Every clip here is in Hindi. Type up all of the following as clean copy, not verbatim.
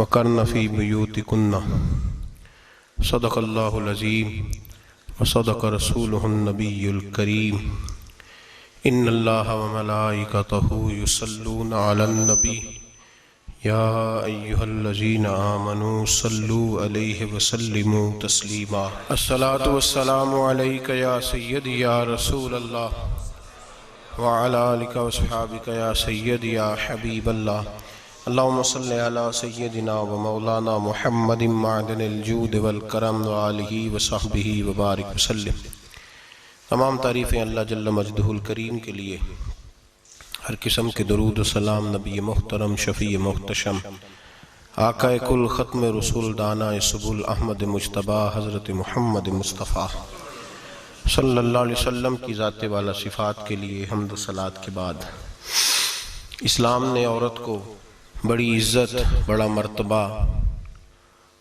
वक़र्न फ़ी बुयूतिकुन्ना सदक़ल्लाहुल अज़ीम व सदक़ रसूलुहुन नबियुल करीम। इन्नल्लाहा व मलाइकतहु युसल्लूना अलन नबी या अय्युहल्लज़ीना आमनू सल्लू अलैहि व सल्लिमू तस्लीमा। अस्सलातु वस्सलामु अलैका या सय्यदी या रसूलल्लाह व अला आलिका व अस्हाबिका या सय्यदी या हबीबल्लाह। अल्लाहुम्मा सल्लि अला सय्यदिना व मौलाना मुहम्मदिन मअदनिल जूद वल करम व आलिहि व सहबिहि व बारिक वसल्लिम। तमाम तारीफ़ें अल्लाह जल्ल मजदहुल करीम के लिए। हर किस्म के दरूद व सलाम नबी मुहतरम शफ़ी मुहतशम आक़ाए कुल ख़त्म रसूल दाना सुबुल अहमद मुज्तबा हज़रत मुहम्मद मुस्तफ़ा सल्लल्लाहु अलैहि वसल्लम की ज़ात वाला सिफ़ात के लिए हम्द सलात के बाद इस्लाम ने औरत को बड़ी इज़्ज़त, बड़ा मर्तबा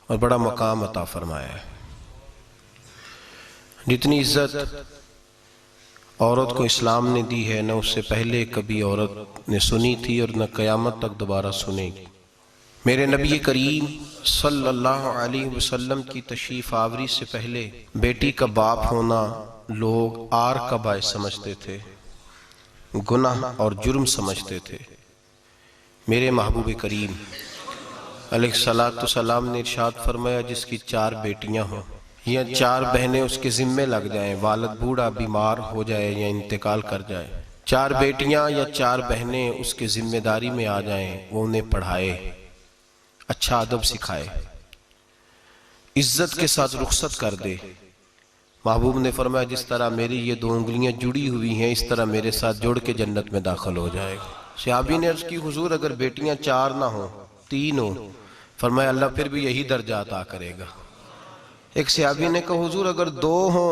और बड़ा मकाम अता फरमाया है। जितनी इज़्ज़त औरत को इस्लाम ने दी है न उससे पहले कभी औरत ने सुनी थी और न क़यामत तक दोबारा सुनेगी। मेरे नबी करीम सल्लल्लाहु अलैहि वसल्लम की तशरीफ़ आवरी से पहले बेटी का बाप होना लोग आर का बायस समझते थे, गुनाह और जुर्म समझते थे। मेरे महबूब करीम अलैहिस्सलातु सलाम ने इरशाद फरमाया, जिसकी 4 बेटियां हों या 4 बहनें उसके ज़िम्मे लग जाएं, वालिद बूढ़ा बीमार हो जाए या इंतकाल कर जाए, 4 बेटियां या 4 बहनें उसके जिम्मेदारी में आ जाएं, वो उन्हें पढ़ाए, अच्छा अदब सिखाए, इज्जत के साथ रुखसत कर दे। महबूब ने फरमाया, जिस तरह मेरी ये 2 उंगलियां जुड़ी हुई हैं इस तरह मेरे साथ जुड़ के जन्नत में दाखिल हो जाएगा। सहाबी ने अर्ज की, हुजूर अगर बेटियां 4 ना हो 3 हो? फरमाया, अल्लाह फिर भी यही दर्जा अता करेगा। एक सहाबी ने कहा, हुजूर अगर 2 हो?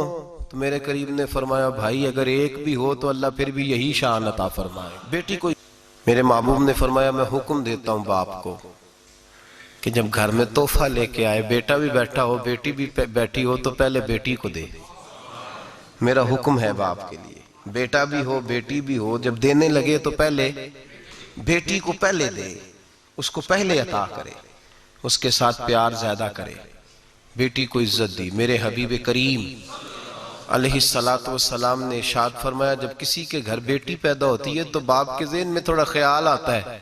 तो मेरे करीब ने फरमाया, भाई अगर 1 भी हो तो अल्लाह फिर भी यही शान अता फरमाए। बेटी को मेरे महबूब ने फरमाया, मैं हुक्म देता हूँ बाप को कि जब घर में तोहफा लेके आए, बेटा भी बैठा हो बेटी भी बैठी हो, तो पहले बेटी को दे। मेरा हुक्म है बाप के लिए, बेटा भी हो बेटी भी हो, जब देने लगे तो पहले बेटी को पहले दे, उसको पहले अता करे, उसके साथ प्यार ज्यादा करे, बेटी को इज्जत दी। मेरे हबीब करीम अलैहिस्सलातु वस्सलाम ने इरशाद फरमाया, जब किसी के घर बेटी पैदा होती है तो बाप के ज़हन में थोड़ा ख्याल आता है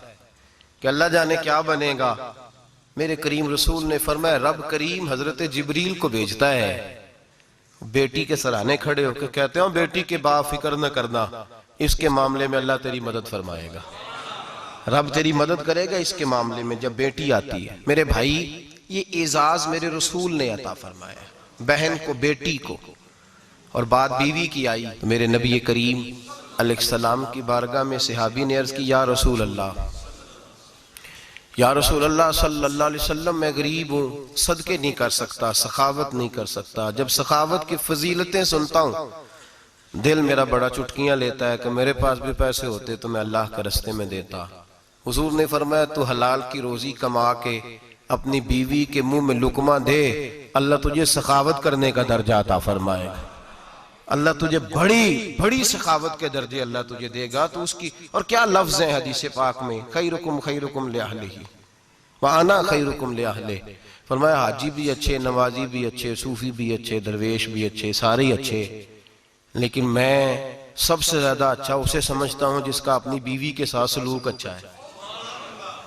कि अल्लाह जाने क्या बनेगा। मेरे करीम रसूल ने फरमाया, रब करीम हजरत जिब्रील को भेजता है, बेटी के सराहने खड़े होकर कहते हो, बेटी के बाप फिक्र न करना, इसके मामले में अल्लाह तेरी मदद फरमाएगा, रब तेरी मदद करेगा इसके मामले में जब बेटी आती है। मेरे भाई, ये एजाज मेरे रसूल ने अता फरमाया, बहन को बेटी को, और बात बीवी की आई तो मेरे नबी करीम अलैहिस्सलाम की बारगाह में सहाबी ने अर्ज की, या रसूल अल्लाह, या रसूल अल्लाह सल्लल्लाहु अलैहि वसल्लम, मैं गरीब हूँ, सदके नहीं कर सकता, सखावत नहीं कर सकता। जब सखावत की फजीलतें सुनता हूँ दिल मेरा बड़ा चुटकियां लेता है कि मेरे पास भी पैसे होते तो मैं अल्लाह के रास्ते में देता। हुजूर ने फरमाया, तू हलाल की रोजी कमा के अपनी बीवी के मुंह में लुकमा दे, अल्लाह तुझे सखावत करने का दर्जा अता फरमाएगा, अल्लाह तुझे बड़ी बड़ी सखावत के दर्जे अल्लाह तुझे देगा। तो उसकी और क्या लफ्ज है हदीस पाक में, खैरुकुम ले अहलिही व अना खैरुकुम ले अहले। फरमाया, हाजी भी अच्छे, नवाजी भी अच्छे, सूफी भी अच्छे, दरवेश भी अच्छे, सारे ही अच्छे, लेकिन मैं सबसे ज्यादा अच्छा उसे समझता हूँ जिसका अपनी बीवी के साथ सलूक अच्छा है,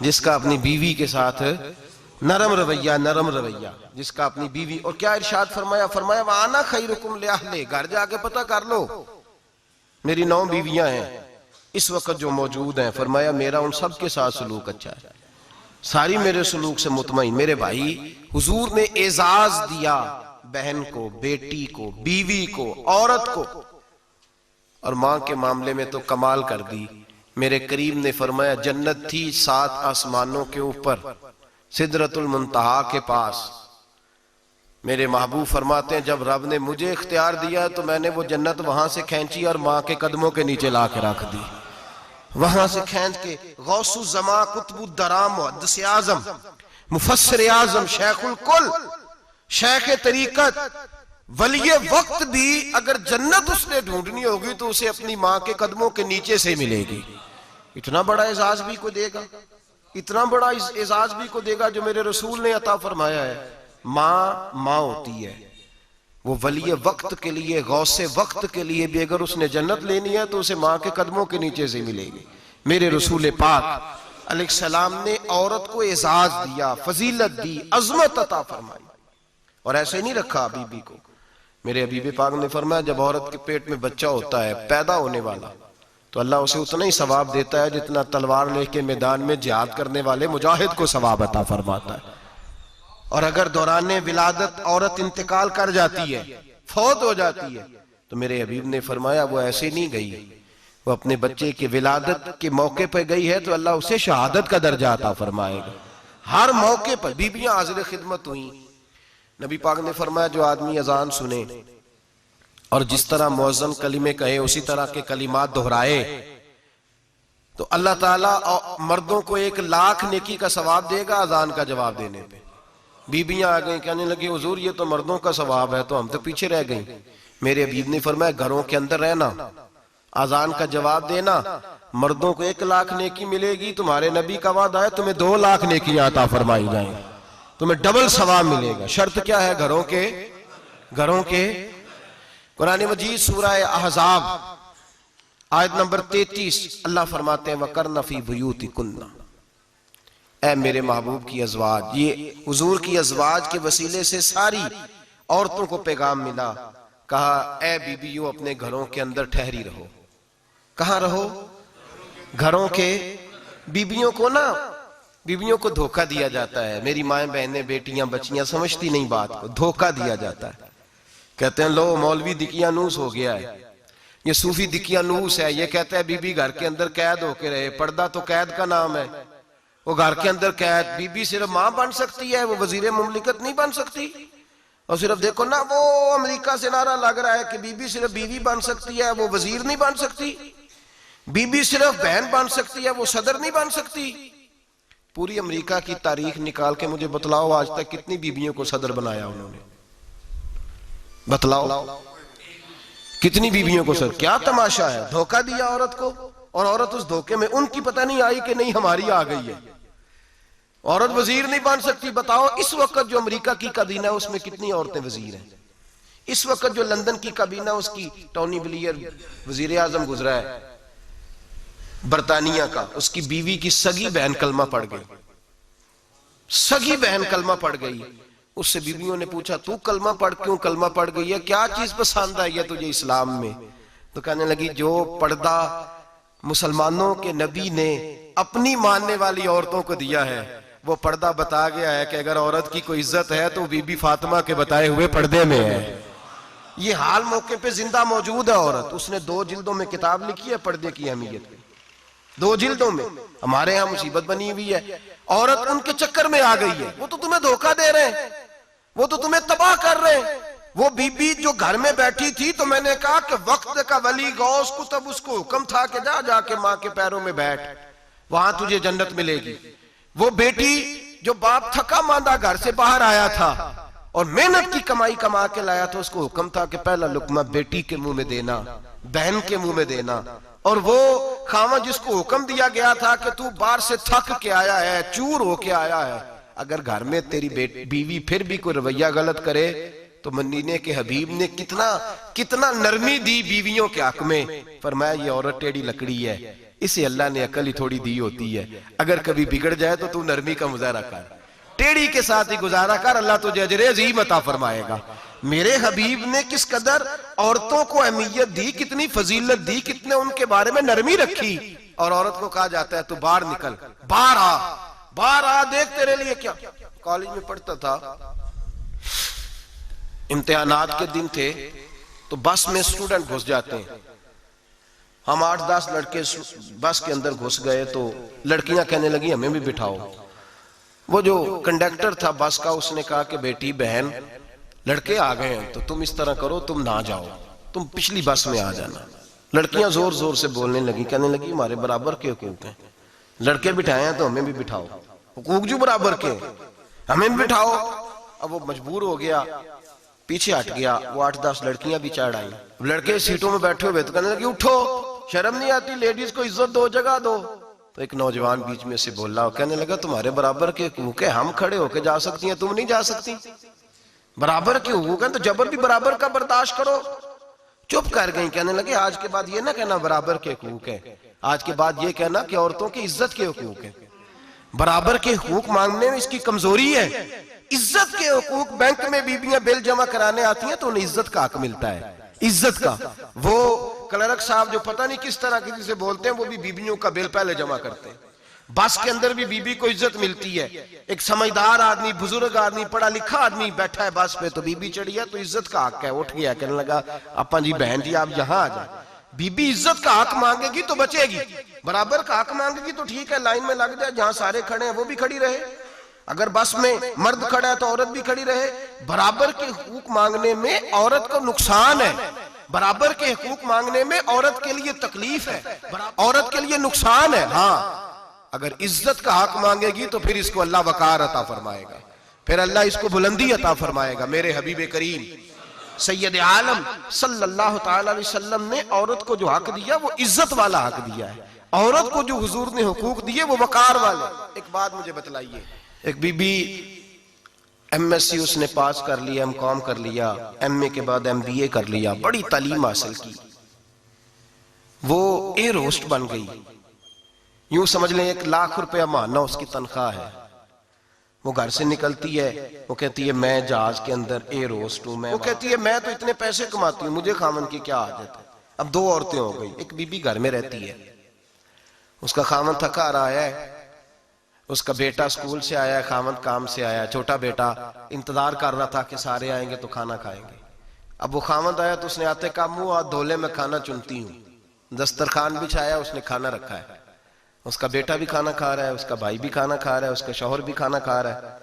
जिसका अपनी बीवी के साथ नरम रवैया, जिसका अपनी बीवी। और क्या इरशाद फरमाया, फरमाया, वाना खैरुकुम ले अहले। घर जाके पता कर लो, मेरी 9 बीवियां हैं इस वक्त जो मौजूद हैं, फरमाया मेरा उन सब के साथ सलूक अच्छा है, सारी मेरे सलूक से मुतमईन। मेरे भाई, हुजूर ने एजाज दिया बहन को, बेटी को, बीवी को, औरत को, और मां के मामले में तो कमाल कर दी। मेरे करीम ने फरमाया, जन्नत थी 7 आसमानों के ऊपर सिदरतुल मुंतहा के पास। मेरे महबूब फरमाते हैं, जब रब ने मुझे इख्तियार दिया तो मैंने वो जन्नत वहां से खींची और मां के कदमों के नीचे ला के रख दी। वहां से खींच के गौसुल ज़मा, कुतुबुद दराम, मुहद्दिस आज़म, मुफस्सिर आज़म, शेखुल कुल, शेख तरीकत, वली वक्त भी अगर जन्नत उसने ढूंढनी होगी तो उसे अपनी मां के कदमों के नीचे से मिलेगी। इतना बड़ा एजाज भी को देगा, इतना बड़ा एजाज भी को देगा जो मेरे रसूल ने अता फरमाया है। माँ माँ होती है, वो वली वक्त के लिए, गौसे वक्त के लिए भी अगर उसने जन्नत लेनी है तो उसे माँ के कदमों के नीचे से मिलेगी। मेरे रसूल पाक अलैहिस्सलाम ने औरत को एजाज दिया, फजीलत दी, अजमत अता फरमाई, और ऐसे नहीं रखा बीबी को। मेरे हबीब पाक ने फरमाया जब औरत के पेट में बच्चा होता है पैदा होने वाला, तो अल्लाह उसे उतना ही सवाब देता है जितना तलवार लेके मैदान में जिहाद करने वाले मुजाहिद को सवाब अता फरमाता है। और अगर दौरान विलादत औरत इंतकाल कर जाती है, फौत हो जाती है, तो मेरे हबीब ने फरमाया वो ऐसे नहीं गई, वो अपने बच्चे की विलादत के मौके पर गई है तो अल्लाह उसे शहादत का दर्जा अता फरमाएगा। हर मौके पर बीबियां हाजिर खिदमत हुई। नबी पाक ने फरमाया जो आदमी अजान सुने और जिस तरह मुअज्जिन कलिमे कहे उसी तरह के कलिमात दोहराए तो अल्लाह ताला मर्दों को 1,00,000 नेकी का सवाब देगा अजान का जवाब देने पे। बीबियां आ गई, कहने लगी हुजूर ये तो मर्दों का सवाब है, तो हम तो पीछे रह गई। मेरे हबीब ने फरमाया घरों के अंदर रहना, अजान का जवाब देना, मर्दों को 1,00,000 नेकी मिलेगी। तुम्हारे नबी का वादा है तुम्हें 2,00,000 नेकियां अता फरमाई जाएंगी, तुम्हें डबल सवाब मिलेगा। शर्त क्या है? घरों के कुरान मजीद सूरह अहज़ाब आयत नंबर 33 अल्लाह फरमाते हैं वकरना फी बुयूतिकुन्ना, ऐ मेरे महबूब की अज़वाज, ये हुजूर की अज़वाज के वसीले से सारी औरतों को पैगाम मिला। कहा ऐ बीबियों अपने घरों के अंदर ठहरी रहो। कहां रहो? घरों के। बीबियों को धोखा दिया जाता है। मेरी माएं बहनें बेटियां बच्चियां समझती नहीं बात को, धोखा दिया जाता है। कहते हैं लो मौलवी दिकियानूस हो गया है, ये सूफी दिकियानूस है, ये कहता है बीबी घर के अंदर कैद होके रहे। पर्दा तो कैद का नाम है, वो घर के अंदर कैद। बीबी सिर्फ मां बन सकती है, वो वजीर मुमलिकत नहीं बन सकती। और सिर्फ देखो ना वो अमेरिका से नारा लग रहा है कि बीबी सिर्फ बीवी बन सकती है, वो वजीर नहीं बन सकती। बीबी सिर्फ बहन बन सकती है, वो सदर नहीं बन सकती। पूरी अमेरिका की तारीख निकाल के मुझे बतलाओ आज तक कितनी बीबियों को सदर बनाया उन्होंने? बतलाओ कितनी बीबियों को सदर? क्या तमाशा है? धोखा दिया औरत को, और औरत उस धोखे में उनकी पता नहीं आई कि नहीं हमारी आ गई है। औरत वजीर नहीं बन सकती। बताओ इस वक्त जो अमेरिका की काबीना है उसमें कितनी औरतें वजीर हैं? इस वक्त जो लंदन की काबीना उसकी टोनी ब्लेयर वजीर आजम गुजरा है बरतानिया का, उसकी बीवी की सगी बहन कलमा पड़ गई। सगी बहन कलमा पड़ गई। उससे बीवियों ने पूछा तू कलमा पढ़ क्यों कलमा पड़ गई है, क्या चीज पसंद आई है तुझे इस्लाम में? तो कहने लगी जो पर्दा मुसलमानों के नबी ने अपनी मानने वाली औरतों को दिया है वो पर्दा बता गया है कि अगर औरत की कोई इज्जत है तो बीबी फातिमा के बताए हुए पर्दे में है। ये हाल मौके पे जिंदा मौजूद है औरत। उसने 2 जिल्दों में किताब लिखी है पर्दे की अहमियत, 2 जिल्दों में। हमारे यहाँ मुसीबत बनी हुई है, औरत उनके चक्कर में आ गई है। वो तो तुम्हें धोखा दे रहे हैं, वो तो तुम्हें तबाह कर रहे हैं। वो बीबी जो घर में बैठी थी तो मैंने कहा कि वक्त का वली गौस को तब उसको हुक्म था कि जा जाके माँ के पैरों में बैठ, वहां तुझे जन्नत मिलेगी। वो बेटी जो बाप थका मांदा घर से बाहर आया था और मेहनत की कमाई कमा के लाया था, उसको हुक्म था कि पहला लुकमा बेटी के मुंह में देना, बहन के मुंह में देना। और वो खामा जिसको हुक्म दिया गया था कि तू बाहर से थक के आया है, चूर होके आया है, अगर घर में तेरी बीवी फिर भी कोई रवैया गलत करे तो मदीने के हबीब ने कितना नरमी दी बीवियों के हक में। फरमाया ये औरत टेढ़ी लकड़ी है, इसे अल्लाह ने अकल ही थोड़ी दी होती है, अगर कभी बिगड़ जाए तो तू नरमी का मुजाहरा कर, टेढ़ी के साथ ही गुजारा कर, अल्लाह तुझे अजर अज़ीम अता फरमाएगा। मेरे हबीब ने किस कदर औरतों को अहमियत दी, कितनी फजीलत दी, कितने उनके बारे में नरमी रखी। और औरत को कहा जाता है तू बाहर निकल, बाहर आ, देख तेरे लिए क्या। कॉलेज में पढ़ता था, इम्तिहानात के दिन थे तो बस में स्टूडेंट घुस जाते हैं। हम 8-10 लड़के बस के अंदर घुस गए तो लड़कियां कहने लगी हमें भी बिठाओ। वो जो कंडक्टर था बस का उसने कहा कि बेटी बहन लड़के आ गए हैं तो तुम इस तरह करो, तुम ना जाओ, तुम पिछली बस में आ जाना। लड़कियां जोर जोर से बोलने लगी, कहने लगी हमारे बराबर के हुकूक हैं, लड़के बिठाए हैं तो हमें भी बिठाओ, हुकूक जो बराबर के हमें भी बिठाओ। अब वो मजबूर हो गया, पीछे हट गया। वो 8-10 लड़कियां भी चढ़ आई। लड़के सीटों में बैठे हुए तो कहने लगे उठो, शर्म नहीं आती, लेडीज को इज्जत दो, जगह दो। तो एक नौजवान बीच में से बोला और कहने लगा तुम्हारे बराबर के हुकूक है, हम खड़े होके जा सकती हैं, तुम नहीं जा सकती। बराबर के हुकूक है तो जबर भी बराबर का बर्दाश्त करो। चुप कर गई। कहने लगे आज के बाद ये ना कहना बराबर के हुकूक है, आज के बाद ये कहना कि औरतों की इज्जत के हुकूक है। बराबर के हुकूक मांगने में इसकी कमजोरी है। इज्जत के हुकूक, बैंक में बीबियां बिल जमा कराने आती हैं तो उन्हें इज्जत का हक मिलता है, इज्जत का। वो क्लर्क साहब जो पता नहीं किस तरह किसी से बोलते हैं, वो भी बीबियों का बिल पहले जमा करते हैं। बस के अंदर भी बीबी को इज्जत मिलती है। एक समझदार आदमी, बुजुर्ग आदमी, पढ़ा लिखा आदमी बैठा है बस पे, तो बीबी चढ़ी है तो इज्जत का हक है। उठ गया, कहने लगा अपा जी बहन जी आप यहाँ आ जाए। बीबी इज्जत का हक मांगेगी तो बचेगी, बराबर का हक मांगेगी तो ठीक है, लाइन में लग जाए, जहां सारे खड़े हैं वो भी खड़ी रहे। अगर बस में मर्द खड़ा है तो औरत भी खड़ी रहे। बराबर के हुकूक मांगने में औरत को नुकसान है, बराबर के हुकूक मांगने में औरत के लिए तकलीफ है, औरत के लिए नुकसान है। हाँ, अगर इज्जत का हक मांगेगी तो फिर इसको अल्लाह वकार अता फरमाएगा, फिर अल्लाह इसको बुलंदी अता फरमाएगा। मेरे हबीब करीम सैयद आलम सल्लल्लाहु तआला अलैहि वसल्लम ने औरत को जो हक दिया वो इज्जत वाला हक दिया है। औरत को जो हुजूर ने हुकूक दिए वो वकार वाले। एक बात मुझे बतलाइए, एक बीबी एमएससी उसने पास कर लिया, एमकॉम कर लिया, एमए के बाद एमबीए कर लिया, बड़ी तालीम हासिल की, वो एयर होस्ट बन गई। यूं समझ लें 1 लाख रुपया महीना उसकी तनख्वाह है। वो घर से निकलती है, वो कहती है मैं जहाज के अंदर एयर होस्ट हूं। वो कहती है मैं तो इतने पैसे कमाती हूँ, मुझे खामन की क्या आदत है। अब 2 औरतें हो गई, एक बीबी घर में रहती है, उसका खामन थका रहा है, उसका बेटा स्कूल से आया, खामन काम से आया, छोटा बेटा इंतजार कर रहा था कि सारे आएंगे तो खाना खाएंगे। अब वो खामन आया तो उसने आते का मुंह हाथ धोले में खाना चुनती हूँ, दस्तरखान बिछाया, उसने खाना रखा है, उसका बेटा भी खाना खा रहा है, उसका भाई भी खाना खा रहा है, उसका शौहर भी खाना खा रहा है,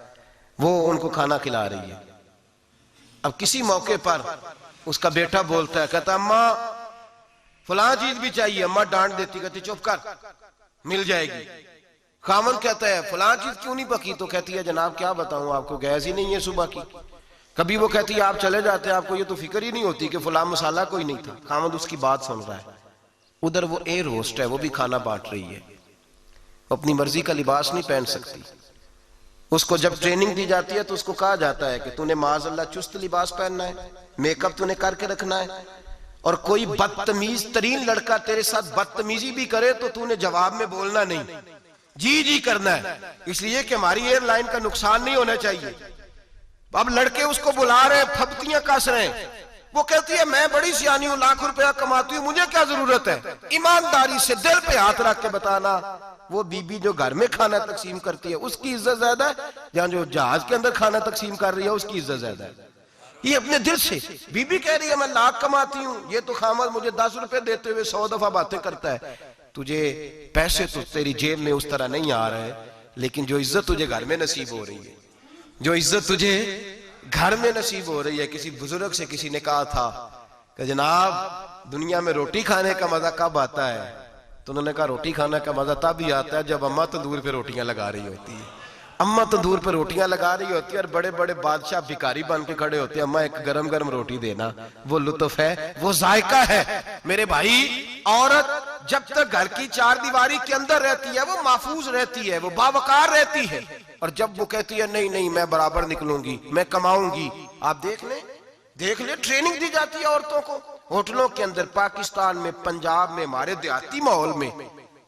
वो उनको खाना खिला रही है। अब किसी मौके पर उसका बेटा बोलता है, कहता अम्मा फलां चीज भी चाहिए। अम्मा डांट देती, कहती चुप कर, मिल जाएगी। खामन कहता है फलां चीज क्यों नहीं पकी? तो कहती है जनाब क्या बताऊं आपको, गैस ही नहीं है सुबह की। कभी वो कहती है आप चले जाते हैं, आपको ये तो फिक्र ही नहीं होती कि फलां मसाला कोई नहीं था। खामन उसकी बात सुन रहा है। उधर वो एयर होस्ट है, वो भी खाना बांट रही है, अपनी मर्जी का लिबास नहीं पहन सकती। उसको जब ट्रेनिंग दी जाती है तो उसको कहा जाता है कि तूने माज़अल्लाह चुस्त लिबास पहनना है, मेकअप तूने करके रखना है, और कोई बदतमीज तरीन लड़का तेरे साथ बदतमीजी भी करे तो तूने जवाब में बोलना नहीं, जी जी करना है, इसलिए कि हमारी एयरलाइन का नुकसान नहीं होना चाहिए। अब लड़के उसको बुला रहे, फब्तियां कस रहे हैं, वो कहती है मैं बड़ी सियानी हूं, लाख रुपया कमाती हूं, मुझे क्या जरूरत है। ईमानदारी से दिल पे हाथ रख के बताना, वो बीबी जो घर में खाना तकसीम करती है उसकी इज्जत ज्यादा है, या जो जहाज के अंदर खाना तकसीम कर रही है उसकी इज्जत ज्यादा है? ये अपने दिल से बीबी कह रही है मैं लाख कमाती हूं, ये तो खामद मुझे 10 रुपए देते हुए 100 दफा बातें करता है। तुझे पैसे तो तेरी जेब में उस तरह नहीं आ रहे, लेकिन जो इज्जत तुझे घर में नसीब हो रही है, जो इज्जत तुझे घर में नसीब हो रही है। किसी बुजुर्ग से किसी ने कहा था कि जनाब दुनिया में रोटी खाने का मजा कब आता है? तो उन्होंने कहा रोटी खाने का मजा तब ही आता है जब अम्मा तंदूर पे रोटियां लगा रही होती है। अम्मा तंदूर पे रोटियां लगा रही होती है और बड़े बड़े बादशाह भिखारी बन के खड़े होते हैं, अम्मा एक गरम गरम रोटी देना। वो लुत्फ है, वो जायका है। मेरे भाई, औरत जब तक घर की 4 दीवारी के अंदर रहती है वो महफूज रहती है, वो बावकार रहती है। और जब वो कहती है नहीं नहीं मैं बराबर निकलूंगी, मैं कमाऊंगी, आप देख ले ट्रेनिंग दी जाती है औरतों को होटलों के अंदर। पाकिस्तान में, पंजाब में, हमारे देहाती माहौल में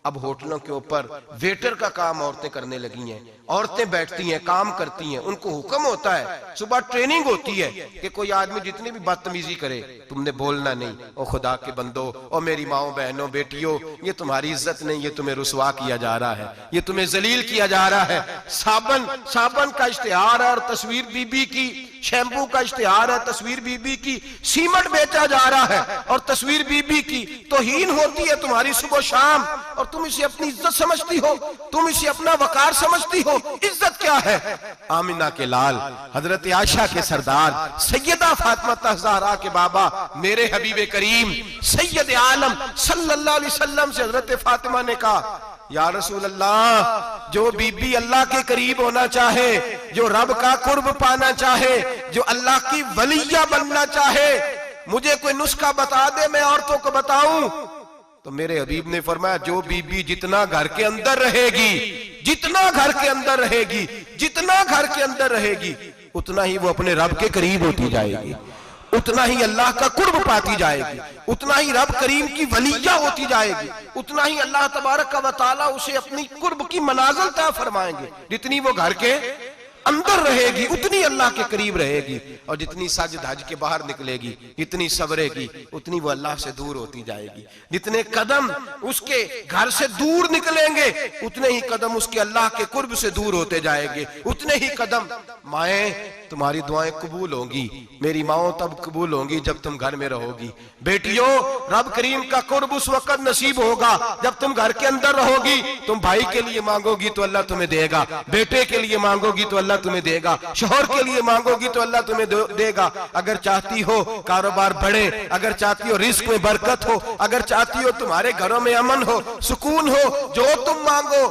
अब होटलों के ऊपर वेटर का काम औरतें करने लगी हैं। औरतें बैठती हैं, काम करती हैं, उनको हुक्म होता है, सुबह ट्रेनिंग होती है कि कोई आदमी जितनी भी बदतमीजी करे तुमने बोलना नहीं। ओ खुदा के बंदो, ओ मेरी माओ बहनों बेटियों, ये तुम्हारी इज्जत नहीं, ये तुम्हें रुसवा किया जा रहा है, ये तुम्हें जलील किया जा रहा है। साबन का इश्तिहार है और तस्वीर बीबी की, शैम्पू का इश्तिहार है, तस्वीर बीबी की, सीमेंट बेचा जा रहा है और तस्वीर बीबी की। तौहीन होती है तुम्हारी सुबह शाम और तुम इसे अपनी इज्जत समझती हो, तुम इसे अपना वकार समझती हो। इज्जत क्या है? आमिना के लाल, हजरत आयशा के सरदार, सैयदा फातिमा ज़हरा के बाबा, मेरे हबीब करीम सैयद आलम सल्लल्लाहु अलैहि वसल्लम से हजरत फातिमा ने कहा या रसूल अल्लाह, जो बीबी अल्लाह के करीब होना चाहे, जो रब का कुर्ब पाना चाहे, जो अल्लाह की वलिया बनना चाहे, मुझे कोई नुस्खा बता दे, मैं औरतों को बताऊं। तो मेरे हबीब ने फरमाया जो बीबी जितना घर के अंदर रहेगी, जितना घर के अंदर रहेगी, जितना घर के अंदर रहेगी, उतना ही वो अपने रब के करीब होती जाएगी, उतना ही अल्लाह का कुर्ब पाती जाएगी, उतना ही रब करीम की वलिया होती जाएगी, उतना ही अल्लाह तबारक व तआला उसे अपनी कुर्ब की मनाजिल तय फरमाएंगे। जितनी वो घर के अंदर रहेगी उतनी अल्लाह के करीब रहेगी, और जितनी सज धज के बाहर निकलेगी, जितनी सबरेगी, उतनी वो अल्लाह से दूर होती जाएगी। जितने कदम उसके घर से दूर निकलेंगे, उतने ही कदम उसके अल्लाह के कुर्ब से दूर होते जाएंगे, उतने ही कदम। माएं, तुम्हारी दुआएं कबूल होंगी, मेरी माओ तब कबूल होंगी जब तुम घर में रहोगी। बेटियों, रब करीम का कुर्ब उस वक्त नसीब होगा जब तुम घर के अंदर रहोगी। तुम भाई के लिए मांगोगी तो अल्लाह तुम्हें देगा, बेटे के लिए मांगोगी तो अल्लाह तुम्हें देगा, शोहर के लिए मांगोगी तो अल्लाह तुम्हें देगा। अगर चाहती हो कारोबार बढ़े, अगर चाहती हो रिस्क में बरकत हो, अगर चाहती हो तुम्हारे घरों में अमन हो, सुकून हो, जो तुम मांगो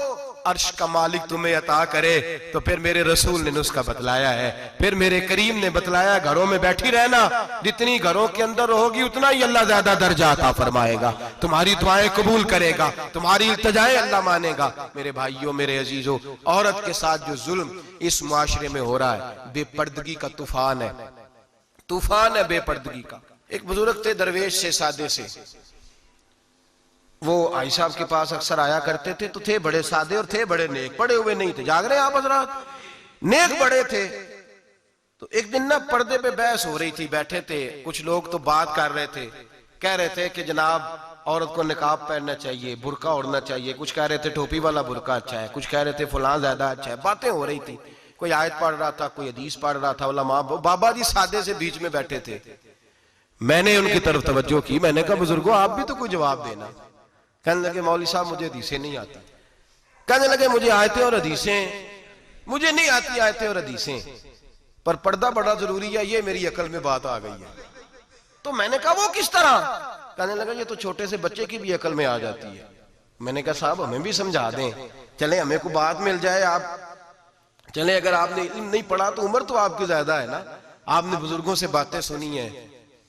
अर्श का मालिक तुम्हें अता करे, तो फिर मेरे रसूल ने नुस्खा बतलाया है, फिर मेरे करीम ने बतलाया, घरों में बैठी रहना। जितनी घरों के अंदर रहोगी उतना ही अल्लाह ज्यादा दर्जा अता फरमाएगा, तुम्हारी दुआएं कबूल करेगा, तुम्हारी इल्तिजाएं अल्लाह मानेगा। मेरे भाइयों, मेरे अजीजों, औरत के साथ जो जुल्म इस मुआशरे में हो रहा है, बेपर्दगी का तूफान है, तूफान है बेपर्दगी का। एक बुजुर्ग थे दरवेश से, सादे से, वो आई साहब के पास अक्सर आया करते थे, तो थे बड़े सादे और थे बड़े नेक, पढ़े हुए नहीं थे, जाग रहे हैं आप हजरात, नेक बड़े थे। तो एक दिन ना पर्दे पे बहस हो रही थी, बैठे थे कुछ लोग, तो बात कर रहे थे, कह रहे थे कि जनाब औरत को निकाब पहनना चाहिए, बुर्का ओढ़ना चाहिए, कुछ कह रहे थे टोपी वाला बुर्का अच्छा है, कुछ कह रहे थे फलां ज्यादा अच्छा है। बातें हो रही थी, कोई आयत पढ़ रहा था, कोई हदीस पढ़ रहा था, उलमा बाबा जी सादे से बीच में बैठे थे। मैंने उनकी तरफ तवज्जो की, मैंने कहा बुजुर्गो आप भी तो कोई जवाब देना। कहने लगे मौलवी साहब मुझे हदीसें नहीं आती, कहने लगे मुझे आयतें और हदीसें मुझे नहीं आती, आयतें और हदीसें, पर पर्दा बड़ा जरूरी है, ये मेरी अकल में बात आ गई है। तो मैंने कहा वो किस तरह? कहने लगा ये तो छोटे से बच्चे की भी अकल में आ जाती है। मैंने कहा साहब हमें भी समझा दें, चले हमें को बात मिल जाए, आप चले, अगर आपने इल्म नहीं पढ़ा तो उम्र तो आपकी ज्यादा है ना, आपने बुजुर्गों से बातें सुनी है।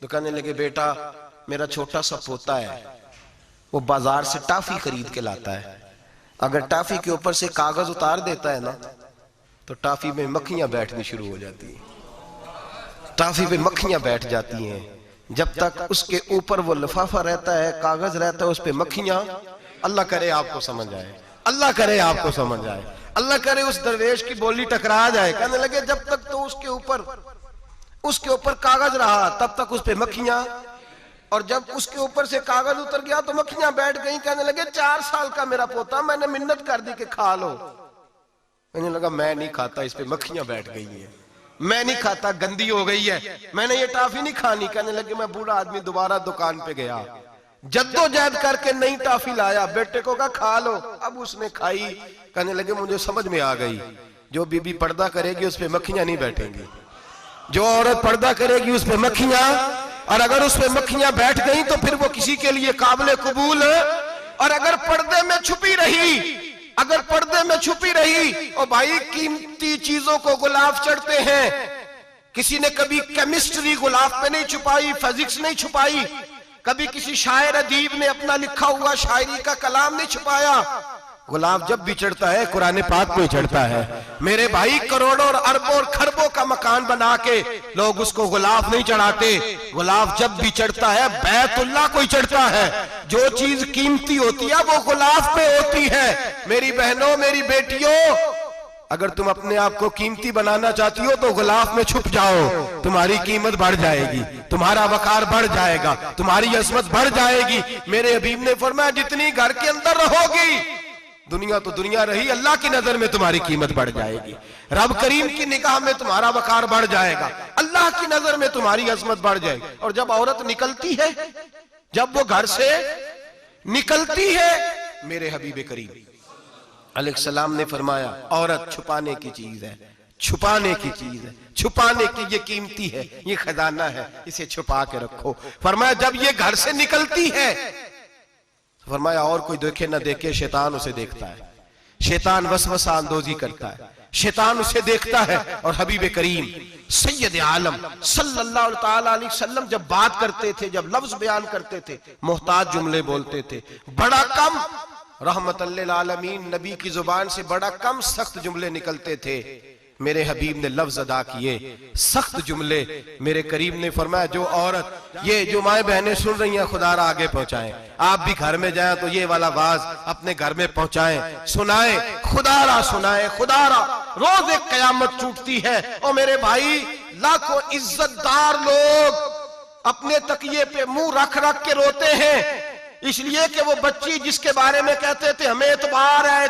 तो कहने लगे बेटा मेरा छोटा सा पोता है, वो बाजार से टाफी खरीद के लाता है, अगर टाफी के ऊपर से कागज उतार देता है ना, तो टाफी में मक्खियां बैठनी शुरू हो जाती है, टाफी पे मक्खियां बैठ जाती हैं। जब तक उसके ऊपर वो लिफाफा रहता है, कागज रहता है, उस पे मक्खियां, अल्लाह करे आपको समझ आए, अल्लाह करे आपको समझ आए, अल्लाह करे उस दरवेश की बोली टकरा जाए। कहने लगे जब तक तो उसके ऊपर कागज रहा तब तक उस पे मक्खियां, और जब उसके ऊपर से कागज उतर गया तो मक्खियां बैठ गई। कहने लगे 4 साल का मेरा पोता, मैंने मिन्नत कर दी कि खा लो। कहने लगा मैं नहीं खाता, इस पे मक्खियां बैठ गई है, मैं नहीं खाता, गंदी हो गई है, मैंने ये टाफी नहीं खानी। कहने लगे मैं बूढ़ा आदमी दोबारा दुकान पे गया, जद्दोजहद करके नई टाफी लाया, बेटे को कहा खा लो, अब उसने खाई। कहने लगे मुझे समझ में आ गई, जो बीबी पर्दा करेगी उस पे मक्खियां नहीं बैठेंगी, जो औरत पर्दा करेगी उस पे मक्खियां, और अगर उस पे मक्खियां बैठ गई तो फिर वो किसी के लिए काबिल कबूल है। और अगर पर्दे में छुपी रही, अगर पर्दे में छुपी रही, और भाई कीमती चीजों को गुलाब चढ़ते हैं, किसी ने कभी केमिस्ट्री गुलाब पे नहीं छुपाई, फिजिक्स नहीं छुपाई, कभी किसी शायर अदीब ने अपना लिखा हुआ शायरी का कलाम नहीं छुपाया। गुलाब जब भी चढ़ता है कुरान पाक पे चढ़ता है। मेरे भाई करोड़ों और अरबों और खरबों का मकान बना के लोग उसको गुलाब नहीं चढ़ाते, गुलाब जब भी चढ़ता है बैतुल्लाह को ही चढ़ता है। जो चीज कीमती होती है वो गुलाब पे होती है। मेरी बहनों, मेरी बेटियों, अगर तुम अपने आप को कीमती बनाना चाहती हो तो गुलाब में छुप जाओ, तुम्हारी कीमत बढ़ जाएगी, तुम्हारा वकार बढ़ जाएगा, तुम्हारी अजमत बढ़ जाएगी। मेरे हबीब ने फरमाया जितनी घर के अंदर रहोगी, दुनिया तो दुनिया रही, अल्लाह की नजर में तुम्हारी कीमत बढ़ जाएगी, रब करीम की निगाह में तुम्हारा वकार बढ़ जाएगा, अल्लाह की नजर में तुम्हारी अजमत बढ़ जाएगी। और जब औरत निकलती है, जब वो घर से निकलती है, मेरे हबीब करीम अलैहिस्सलाम ने फरमाया औरत छुपाने की चीज है, छुपाने की चीज है, छुपाने की, ये कीमती है, ये खजाना है, इसे छुपा के रखो। फरमाया जब ये घर से निकलती है, फरमाया और कोई देखे ना देखे, शैतान उसे देखता है, शैतान वसवसा अंदोजी करता है, शैतान उसे देखता है। और हबीब करीम सैयद आलम सल्लल्लाहु ताला अलैहि वसल्लम जब बात करते थे, जब लफ्ज बयान करते थे, मोहताज जुमले बोलते थे, बड़ा कम, रहमतल लिल आलमीन नबी की जुबान से बड़ा कम सख्त जुमले निकलते थे। मेरे हबीब ने लफ्ज अदा किए सख्त जुमले। मेरे करीम ने फरमाया जो औरत, ये जो माए बहनें सुन रही हैं, खुदारा आगे पहुंचाएं। आप भी घर में जाएं तो ये वाला बाज अपने घर में पहुंचाएं, सुनाएं, खुदारा सुनाएं, खुदारा। रोज एक कयामत टूटती है और मेरे भाई लाखों इज्जतदार लोग अपने तकिए पे मुंह रख रख के रोते हैं, इसलिए कि वो बच्ची जिसके बारे में कहते थे हमें एतबार है,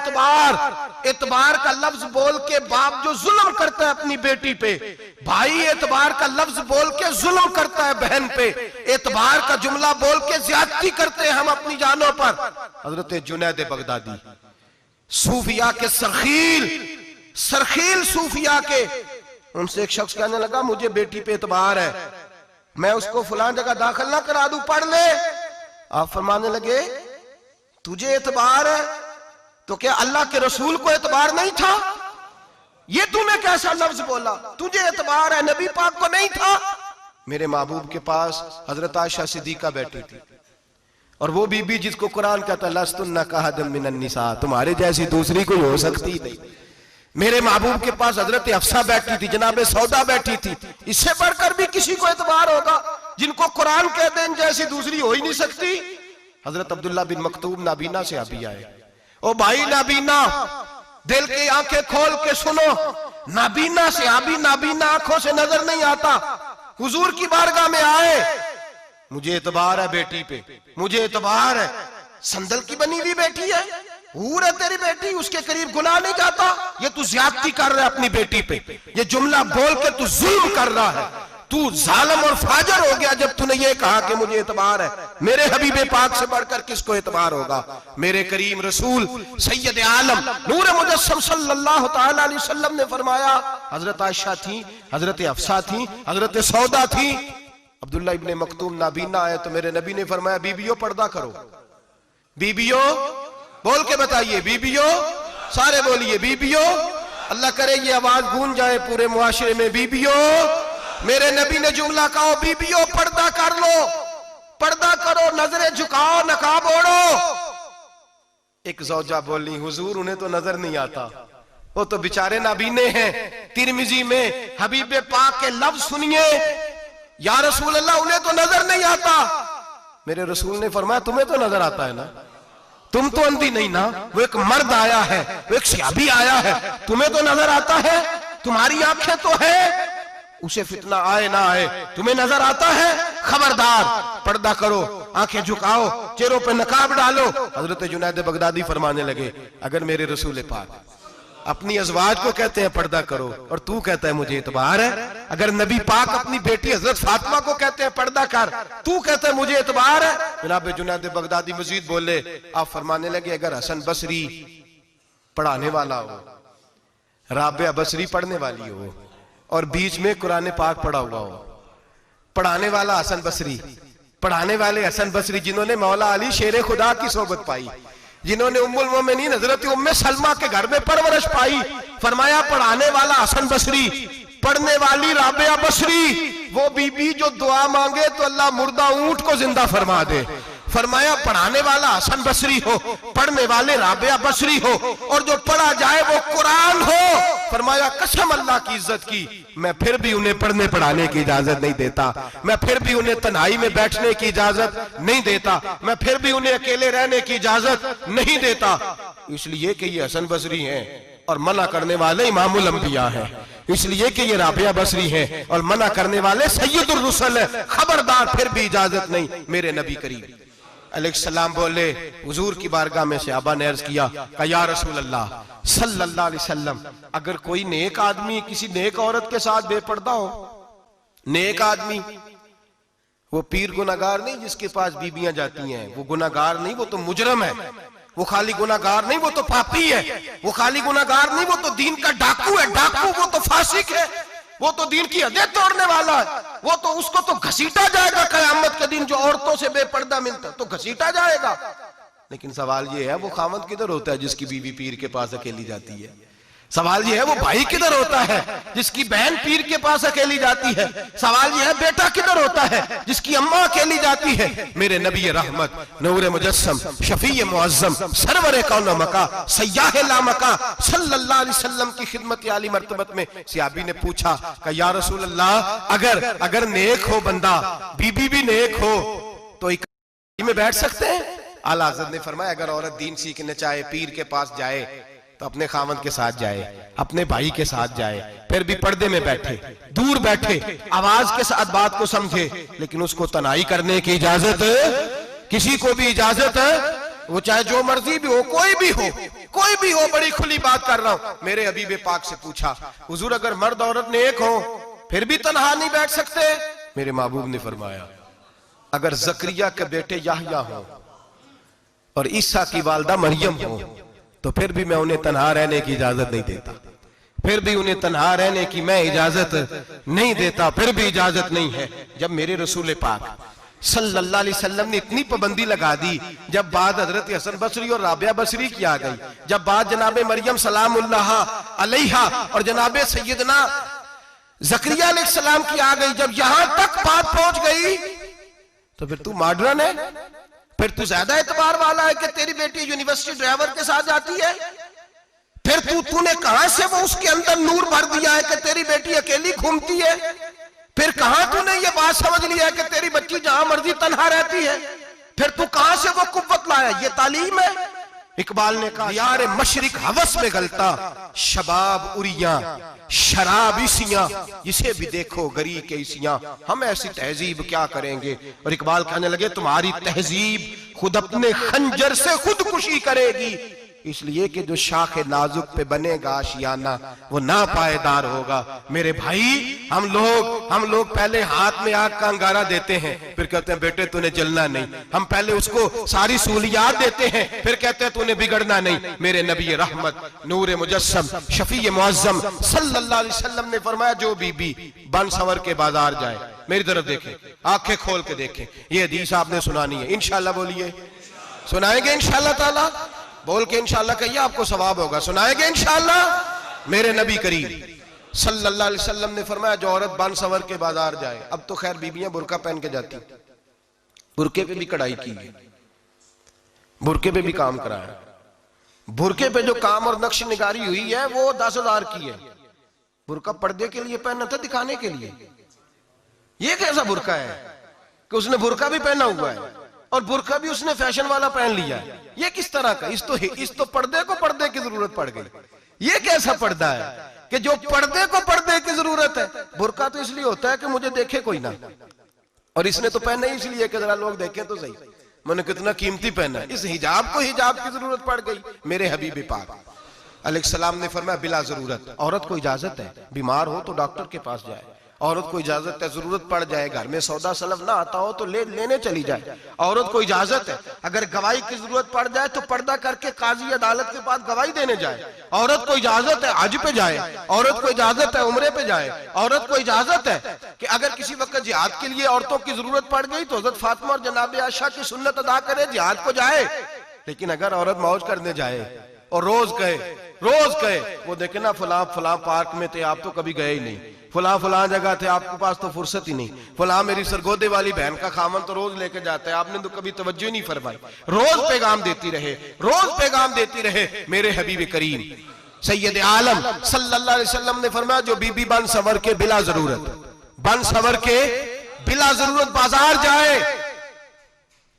एतबार का लफ्ज बोल के बाप जो जुल्म करता है अपनी बेटी पे, भाई एतबार का लफ्ज बोल के जुल्म करता है बहन पे, एतबार का जुमला बोल के ज्यादती करते हैं हम अपनी जानों पर। हजरत जुनैद बगदादी सूफिया के सरखील सूफिया के, उनसे एक शख्स कहने लगा मुझे बेटी पे एतबार है, मैं उसको फलां जगह दाखिल ना करा दूं, पढ़ ले। आप फरमाने लगे तुझे एतबार है तो क्या अल्लाह के रसूल को एतबार नहीं था? ये तूने कैसा लफ्ज बोला? तुझे एतबार है, नबी पाक को नहीं था? मेरे महबूब के पास हजरत आयशा सिद्दीका बैठी थी, और वो बीबी जिसको कुरान कहता लस्तुन्ना कहदम मिनन निसा, तुम्हारे जैसी दूसरी कोई हो सकती नहीं। मेरे महबूब के पास हजरत अफसा बैठी थी, जनाबे सौदा बैठी थी। इससे बढ़कर भी किसी को एतबार होगा जिनको कुरान कहते हैं जैसी दूसरी हो ही नहीं सकती। हजरत अब्दुल्ला बिन मक्तूम नाबीना से अभी आए, ओ भाई नाबीना, दिल की आंखें खोल के सुनो, नाबीना से अभी, नाबीना आंखों से नजर नहीं आता, हुजूर की बारगाह में आए, मुझे एतबार है बेटी पे, मुझे एतबार है, संदल की बनी हुई बेटी है, हूर है तेरी बेटी, उसके करीब गुनाह नहीं जाता, ये तू ज्यादती कर रहा है अपनी बेटी पे, ये जुमला बोल के तू जुल्म कर रहा है, तू जालिम और फाजर हो गया जब तूने ये कहा कि मुझे एतबार है। मेरे हबीबे पाक से बढ़कर किसको एतबार होगा? मेरे करीम रसूल सैयद आलम नूर मुजस्सम सल्लल्लाहु ताला अलैहि वसल्लम ने फरमाया, हजरत आयशा थी, हजरत अफसा थी, हजरत सौदा थी, अब्दुल्ला इब्ने मक्तूम नाबीना आए तो मेरे नबी ने फरमाया बीबियों पर्दा करो, बीबियों बोल के बताइए, बीबियों, सारे बोलिए बीबियों, अल्लाह करे ये आवाज गूंज जाए पूरे मुआशरे में, बीबियों। मेरे नबी ने जुमला कहा बीबियों पर्दा कर लो, पर्दा करो, नजरें झुकाओ, नकाब ओढ़ो। एक जौजा बोली हुजूर उन्हें तो नजर नहीं आता, वो तो बेचारे नाबीने हैं। तिरमिजी में हबीबे पाक के लफ्ज सुनिए, या रसूल अल्लाह उन्हें तो नजर नहीं आता। मेरे रसूल ने फरमाया तुम्हें तो नजर आता है ना, तुम तो अंधी नहीं ना, वो एक मर्द आया है, वो एक सहाबी आया है, तुम्हें तो नजर आता है, तुम्हारी आंखें तो है, उसे फितना आए ना आए तुम्हें नजर आता है, खबरदार पर्दा करो, आंखें झुकाओ, चेहरों पे नकाब डालो। हजरत जुनैद बगदादी फरमाने लगे अगर मेरे रसूल पाक अपनी अज़वाज को कहते हैं पर्दा करो और तू कहता है मुझे एतबार है, अगर नबी पाक अपनी बेटी हजरत फातिमा को कहते हैं पर्दा कर, तू कहता है मुझे एतबार है। जनाब जुनैद बगदादी मजीद बोले, आप फरमाने लगे अगर हसन बसरी पढ़ाने वाला हो, राबिया बसरी पढ़ने वाली हो और बीच में कुरान पाक पढ़ा हुआ हो, पढ़ाने वाला हसन बसरी, पढ़ाने वाले हसन बसरी जिन्होंने मौला अली शेर खुदा की सोबत पाई, जिन्होंने उम्मुल मोमिनीन हजरत उम्मे सलमा के घर में परवरिश पाई, फरमाया पढ़ाने वाला हसन बसरी, पढ़ने वाली राबिया बसरी, वो बीबी जो दुआ मांगे तो अल्लाह मुर्दा ऊंट को जिंदा फरमा दे। फरमाया पढ़ाने वाला हसन बसरी हो, पढ़ने वाले राबिया बसरी हो, और जो पढ़ा जाए वो कुरान हो। फरमाया कसम अल्लाह की इज्जत की, मैं फिर भी उन्हें पढ़ने पढ़ाने की इजाजत नहीं देता, मैं फिर भी उन्हें तन्हाई में बैठने की इजाजत नहीं देता, मैं फिर भी उन्हें अकेले रहने की इजाजत नहीं देता, इसलिए कि ये हसन बसरी हैं और मना करने वाले इमामुल अंबिया हैं, इसलिए कि ये राबिया बसरी हैं और मना करने वाले सैयदुर रुसल हैं, खबरदार फिर भी इजाजत नहीं। मेरे नबी करीम अलैहिस्सलाम बोले, हुजूर की बारगाह में से अबा ने अर्ज किया या रसूल अल्लाह सल्लल्लाहु अलैहि वसल्लम, अगर कोई नेक आदमी किसी नेक औरत के साथ बेपर्दा हो, नेक आदमी, वो पीर गुनाहगार नहीं जिसके पास बीबियां जाती हैं, वो गुनाहगार नहीं, वो तो मुजरम है, वो खाली गुनाहगार नहीं, वो तो पापी है, वो खाली गुनाहगार नहीं, वो तो दीन का डाकू है, डाकू, वो तो फासिक है, वो तो दीन की हदें तोड़ने वाला है, वो तो उसको तो घसीटा जाएगा कयामत के दिन, जो औरतों से बेपर्दा मिलता तो घसीटा जाएगा। लेकिन सवाल ये है वो खामद किधर होता है जिसकी बीवी पीर के पास अकेली जाती है? सवाल ये है वो भाई किधर होता है जिसकी बहन पीर के पास अकेली जाती है। सवाल ये है बेटा किधर होता है जिसकी अम्मा अकेली जाती है। मेरे नबी रहमत नूर मुजस्सम शफी मुअज्जम सरवर कौन मका सयाह ला मका सल्लल्लाहु अलैहि वसल्लम की खिदमत आली मर्तबत में सहाबी ने पूछा कि या रसूल अल्लाह अगर नेक हो बंदा, बीबी भी नेक हो, तो एक में बैठ सकते हैं? आला हज़रत ने फरमाया अगर औरत दीन सीखने चाहे, पीर के पास जाए तो अपने खामद के साथ जाए, अपने भाई के साथ जाए, फिर भी पर्दे में बैठे, दूर बैठे, आवाज के साथ बात को समझे, लेकिन उसको तनाई करने की इजाजत, किसी को भी इजाजत है, वो चाहे जो मर्जी भी हो, कोई भी हो, बड़ी खुली बात कर रहा हूं। मेरे हबीब पाक से पूछा हुजूर अगर मर्द औरत नेक हो फिर भी तन्हा नहीं बैठ सकते? मेरे महबूब ने फरमाया अगर जकरिया के बेटे याहया हो और ईसा की वालदा मरियम हो तो फिर भी मैं उन्हें तन्हा रहने की इजाजत नहीं देता, फिर भी उन्हें तन्हा रहने की मैं इजाजत नहीं देता, फिर भी इजाजत नहीं है। जब मेरे रसूल पाक सल्लल्लाहु अलैहि वसल्लम ने इतनी पाबंदी लगा दी, जब बात हजरत हसन बसरी और राबिया बसरी की आ गई, जब बात जनाबे मरियम सलामुल्लाह अलैहा और जनाबे सैयदना जकरिया अलैहिस्सलाम की आ गई, जब यहां तक बात पहुंच गई तो फिर तू मॉडर्न है, फिर तू ज्यादा एतबार वाला है कि तेरी बेटी यूनिवर्सिटी ड्राइवर के साथ जाती है, फिर तूने कहां से वो उसके अंदर नूर भर दिया है कि तेरी बेटी अकेली घूमती है, फिर कहां तूने ये बात समझ लिया है कि तेरी बच्ची जहां मर्जी तन्हा रहती है, फिर तू कहां से वो कुव्वत लाया? ये तालीम है। इकबाल ने कहा यार मशरिक हवस में गलता, शबाब उरिया शराब इसियां, जिसे भी देखो गरी के इसियां, हम ऐसी तहजीब क्या करेंगे? और इकबाल कहने लगे तुम्हारी तहजीब खुद अपने खंजर से खुदकुशी करेगी, इसलिए कि जो शाखे नाजुक पे बनेगा आशियाना वो ना पायदार होगा। मेरे भाई हम लोग पहले हाथ में आग का अंगारा देते हैं, फिर कहते हैं बेटे तूने जलना नहीं, हम पहले उसको सारी सहूलियात देते हैं, फिर कहते हैं तूने बिगड़ना नहीं। मेरे नबी रहमत नूर मुजस्सम शफी मुअज्जम सल्लल्लाहु अलैहि वसल्लम ने फरमाया जो बीबी बन सवर के बाजार जाए, मेरी तरफ देखे, आंखें खोल के देखे, ये हदीस आपने सुनानी है इंशाल्लाह, बोलिए सुनाएंगे इंशाल्लाह ताला, बोल के इंशाल्लाह कहिए आपको सवाब होगा, सुनाएंगे इंशाल्लाह। मेरे नबी करीम सल्लल्लाहु अलैहि वसल्लम ने फरमाया जो औरत बन सवर के बाजार जाए, अब तो खैर बीबियां बुरका पहन के जाती, बुरके पे भी कढ़ाई की है, बुरके पे भी काम कराया, बुरके पे जो काम और नक्श निगारी हुई है वो 10,000 की है। बुरका पर्दे के लिए पहना था, दिखाने के लिए। ये कैसा बुरका है कि उसने बुरका भी पहना हुआ है और बुरका भी उसने फैशन वाला पहन लिया है? ये किस तरह का? इस तो पर्दे को पर्दे की जरूरत पड़ गई। ये कैसा पर्दा है कि जो पर्दे को पर्दे की जरूरत है? बुरका तो इसलिए होता है कि मुझे देखे कोई ना, और इसने तो पहना ही इसलिए कि जरा लोग देखें तो सही, मैंने कितना कीमती पहना है। इस हिजाब को हिजाब की जरूरत पड़ गई। मेरे हबीब पाक अलैहिस्सलाम ने फरमाया बिला जरूरत, औरत को इजाजत है बीमार हो तो डॉक्टर के पास जाए, औरत को इजाजत है जरूरत पड़ जाए घर में सौदा सलफ ना आता हो तो लेने चली जाए, औरत को इजाजत है अगर गवाही की जरूरत पड़ जाए तो पर्दा करके काजी अदालत के पास गवाही देने जाए, औरत को इजाजत है हज पे जाए, औरत को इजाजत है उम्रे पे जाए, औरत को इजाजत है कि अगर किसी वक्त जिहाद के लिए औरतों की जरूरत पड़ गई तो हजरत फातिमा और जनाब आयशा की सुन्नत अदा करे, जिहाद को जाए। लेकिन अगर औरत मौज करने जाए और रोज कहे वो देखे ना फला पार्क में थे आप तो कभी गए ही नहीं, फला जगह थे आपके पास तो फुर्सत ही नहीं, फला मेरी सरगोदे वाली बहन का खामन तो रोज लेके जाता है, आपने तो कभी तवज्जो नहीं फरमाई। रोज पैगाम देती रहे। मेरे हबीब करीम सैयद आलम सल्लल्लाहु अलैहि वसल्लम ने फरमाया जो बीबी बन सवर के बिला जरूरत बाजार जाए,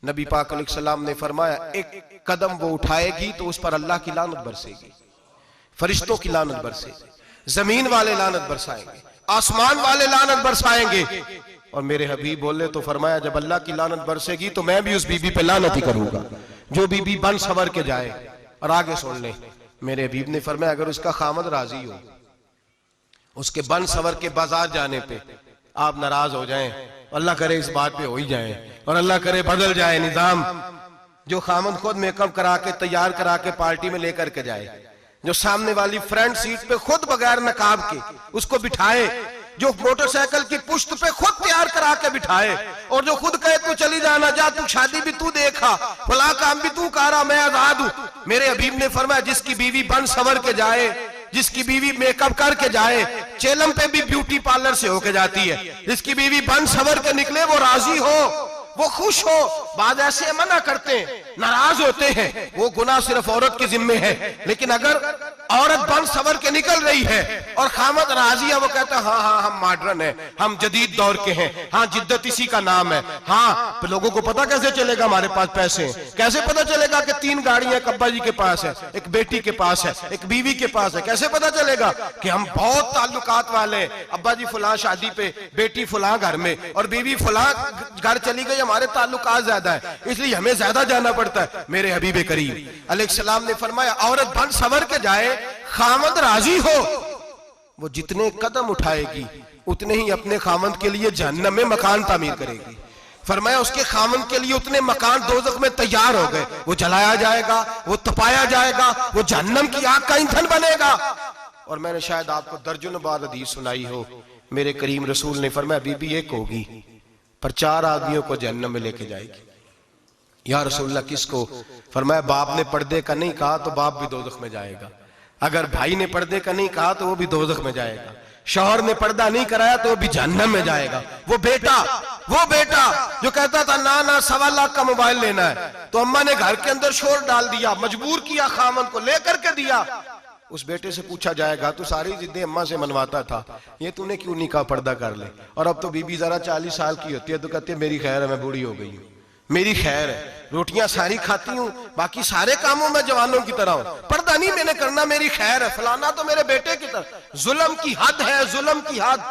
नबी पाक अलैहिस्सलाम ने फरमाया एक कदम वो उठाएगी तो उस पर अल्लाह की लानत बरसेगी, फरिश्तों की लानत बरसेगी, जमीन वाले लानत बरसाएंगे, आसमान वाले लानत बरसाएंगे। और मेरे हबीब बोले तो फरमाया जब अल्लाह की लानत बरसेगी तो मैं भी उस बीबी पे लानत ही करूंगा जो बीबी बन सवर के जाए। और आगे सुन ले, मेरे हबीब ने फरमाया अगर उसका खामद राजी हो उसके बन सवर के बाजार जाने पे, आप नाराज हो जाएं, अल्लाह करे इस बात पे हो ही जाए और अल्लाह करे बदल जाए निजाम, जो खामद खुद मेकअप करा के तैयार करा के पार्टी में लेकर के जाए, जो सामने वाली फ्रंट सीट पे खुद बगैर नकाब के उसको बिठाए, जो मोटरसाइकिल की पुश्त पे खुद तैयार करा के बिठाए और जो खुद कहे तू चली जाना, जा तू शादी भी तू देखा, फला काम भी तू करा, मैं आजाद हूं। मेरे हबीब ने फरमाया जिसकी बीवी बन सवर के जाए जिसकी बीवी मेकअप करके जाए, चेलम पे भी ब्यूटी पार्लर से होके जाती है, जिसकी बीवी बन सवर के निकले वो राजी हो, वो खुश हो। बाद ऐसे मना करते हैं, नाराज होते हैं, वो गुनाह सिर्फ औरत के जिम्मे है। लेकिन अगर औरत बन सवर के निकल रही है और खामद राजी है, वो कहता है हाँ हाँ हम मॉडर्न है, हम जदीद दौर के हैं, हाँ जिद्दत इसी का नाम है। हाँ, लोगों को पता कैसे चलेगा हमारे पास पैसे हैं, कैसे पता चलेगा कि 3 गाड़ियां एक अब्बा जी के पास है, एक बेटी के पास है, एक बीवी के पास है, कैसे पता चलेगा कि हम बहुत ताल्लुकात वाले हैं, अब्बा जी फुला शादी पे, बेटी फुला घर में और बीवी फुला घर चली गई, हमारे ताल्लुकात ज्यादा है इसलिए हमें ज्यादा जाना पड़ता है। मेरे हबीब करीम अलैहिस्सलाम ने फरमाया औरत बन सवर के जाए, खामद राजी हो, वो जितने कदम उठाएगी उतने ही अपने खामद के लिए जहन्नम में मकान तामीर करेगी। फरमाया उसके खामद के लिए उतने मकान दोज़ख में तैयार हो गए, वो जलाया जाएगा, वो तपाया जाएगा, वो जहन्नम की आग का ईंधन बनेगा। और मैंने शायद आपको दर्जनों बार हदीस सुनाई हो, मेरे करीम रसूल ने फरमाया बीबी एक होगी पर 4 आदमियों को जहन्नम में लेके जाएगी। या रसूलल्लाह किसको? फरमाया बाप ने पर्दे का नहीं कहा तो बाप भी दोज़ख में जाएगा, अगर भाई ने पर्दे का नहीं कहा तो वो भी दोज़ख में जाएगा, शौहर ने पर्दा नहीं कराया तो वो भी जहन्नम में जाएगा। वो बेटा जो कहता था ना ना 1.25 लाख का मोबाइल लेना है, तो अम्मा ने घर के अंदर शोर डाल दिया, मजबूर किया, खामन को लेकर के दिया। उस बेटे से पूछा जाएगा तू सारी जिद्दें अम्मा से मनवाता था, ये तूने क्यों नहीं कहा पर्दा कर ले? और अब तो बीबी जरा 40 साल की होती है तो कहती है मेरी खैर है, मैं बूढ़ी हो गई हूँ, मेरी खैर है, रोटियां सारी खाती हूँ, बाकी सारे कामों में जवानों की तरह हूं, पर्दा नहीं मैंने करना, मेरी खैर है, फलाना तो मेरे बेटे की तरह। जुल्म की हद है, जुल्म की हद।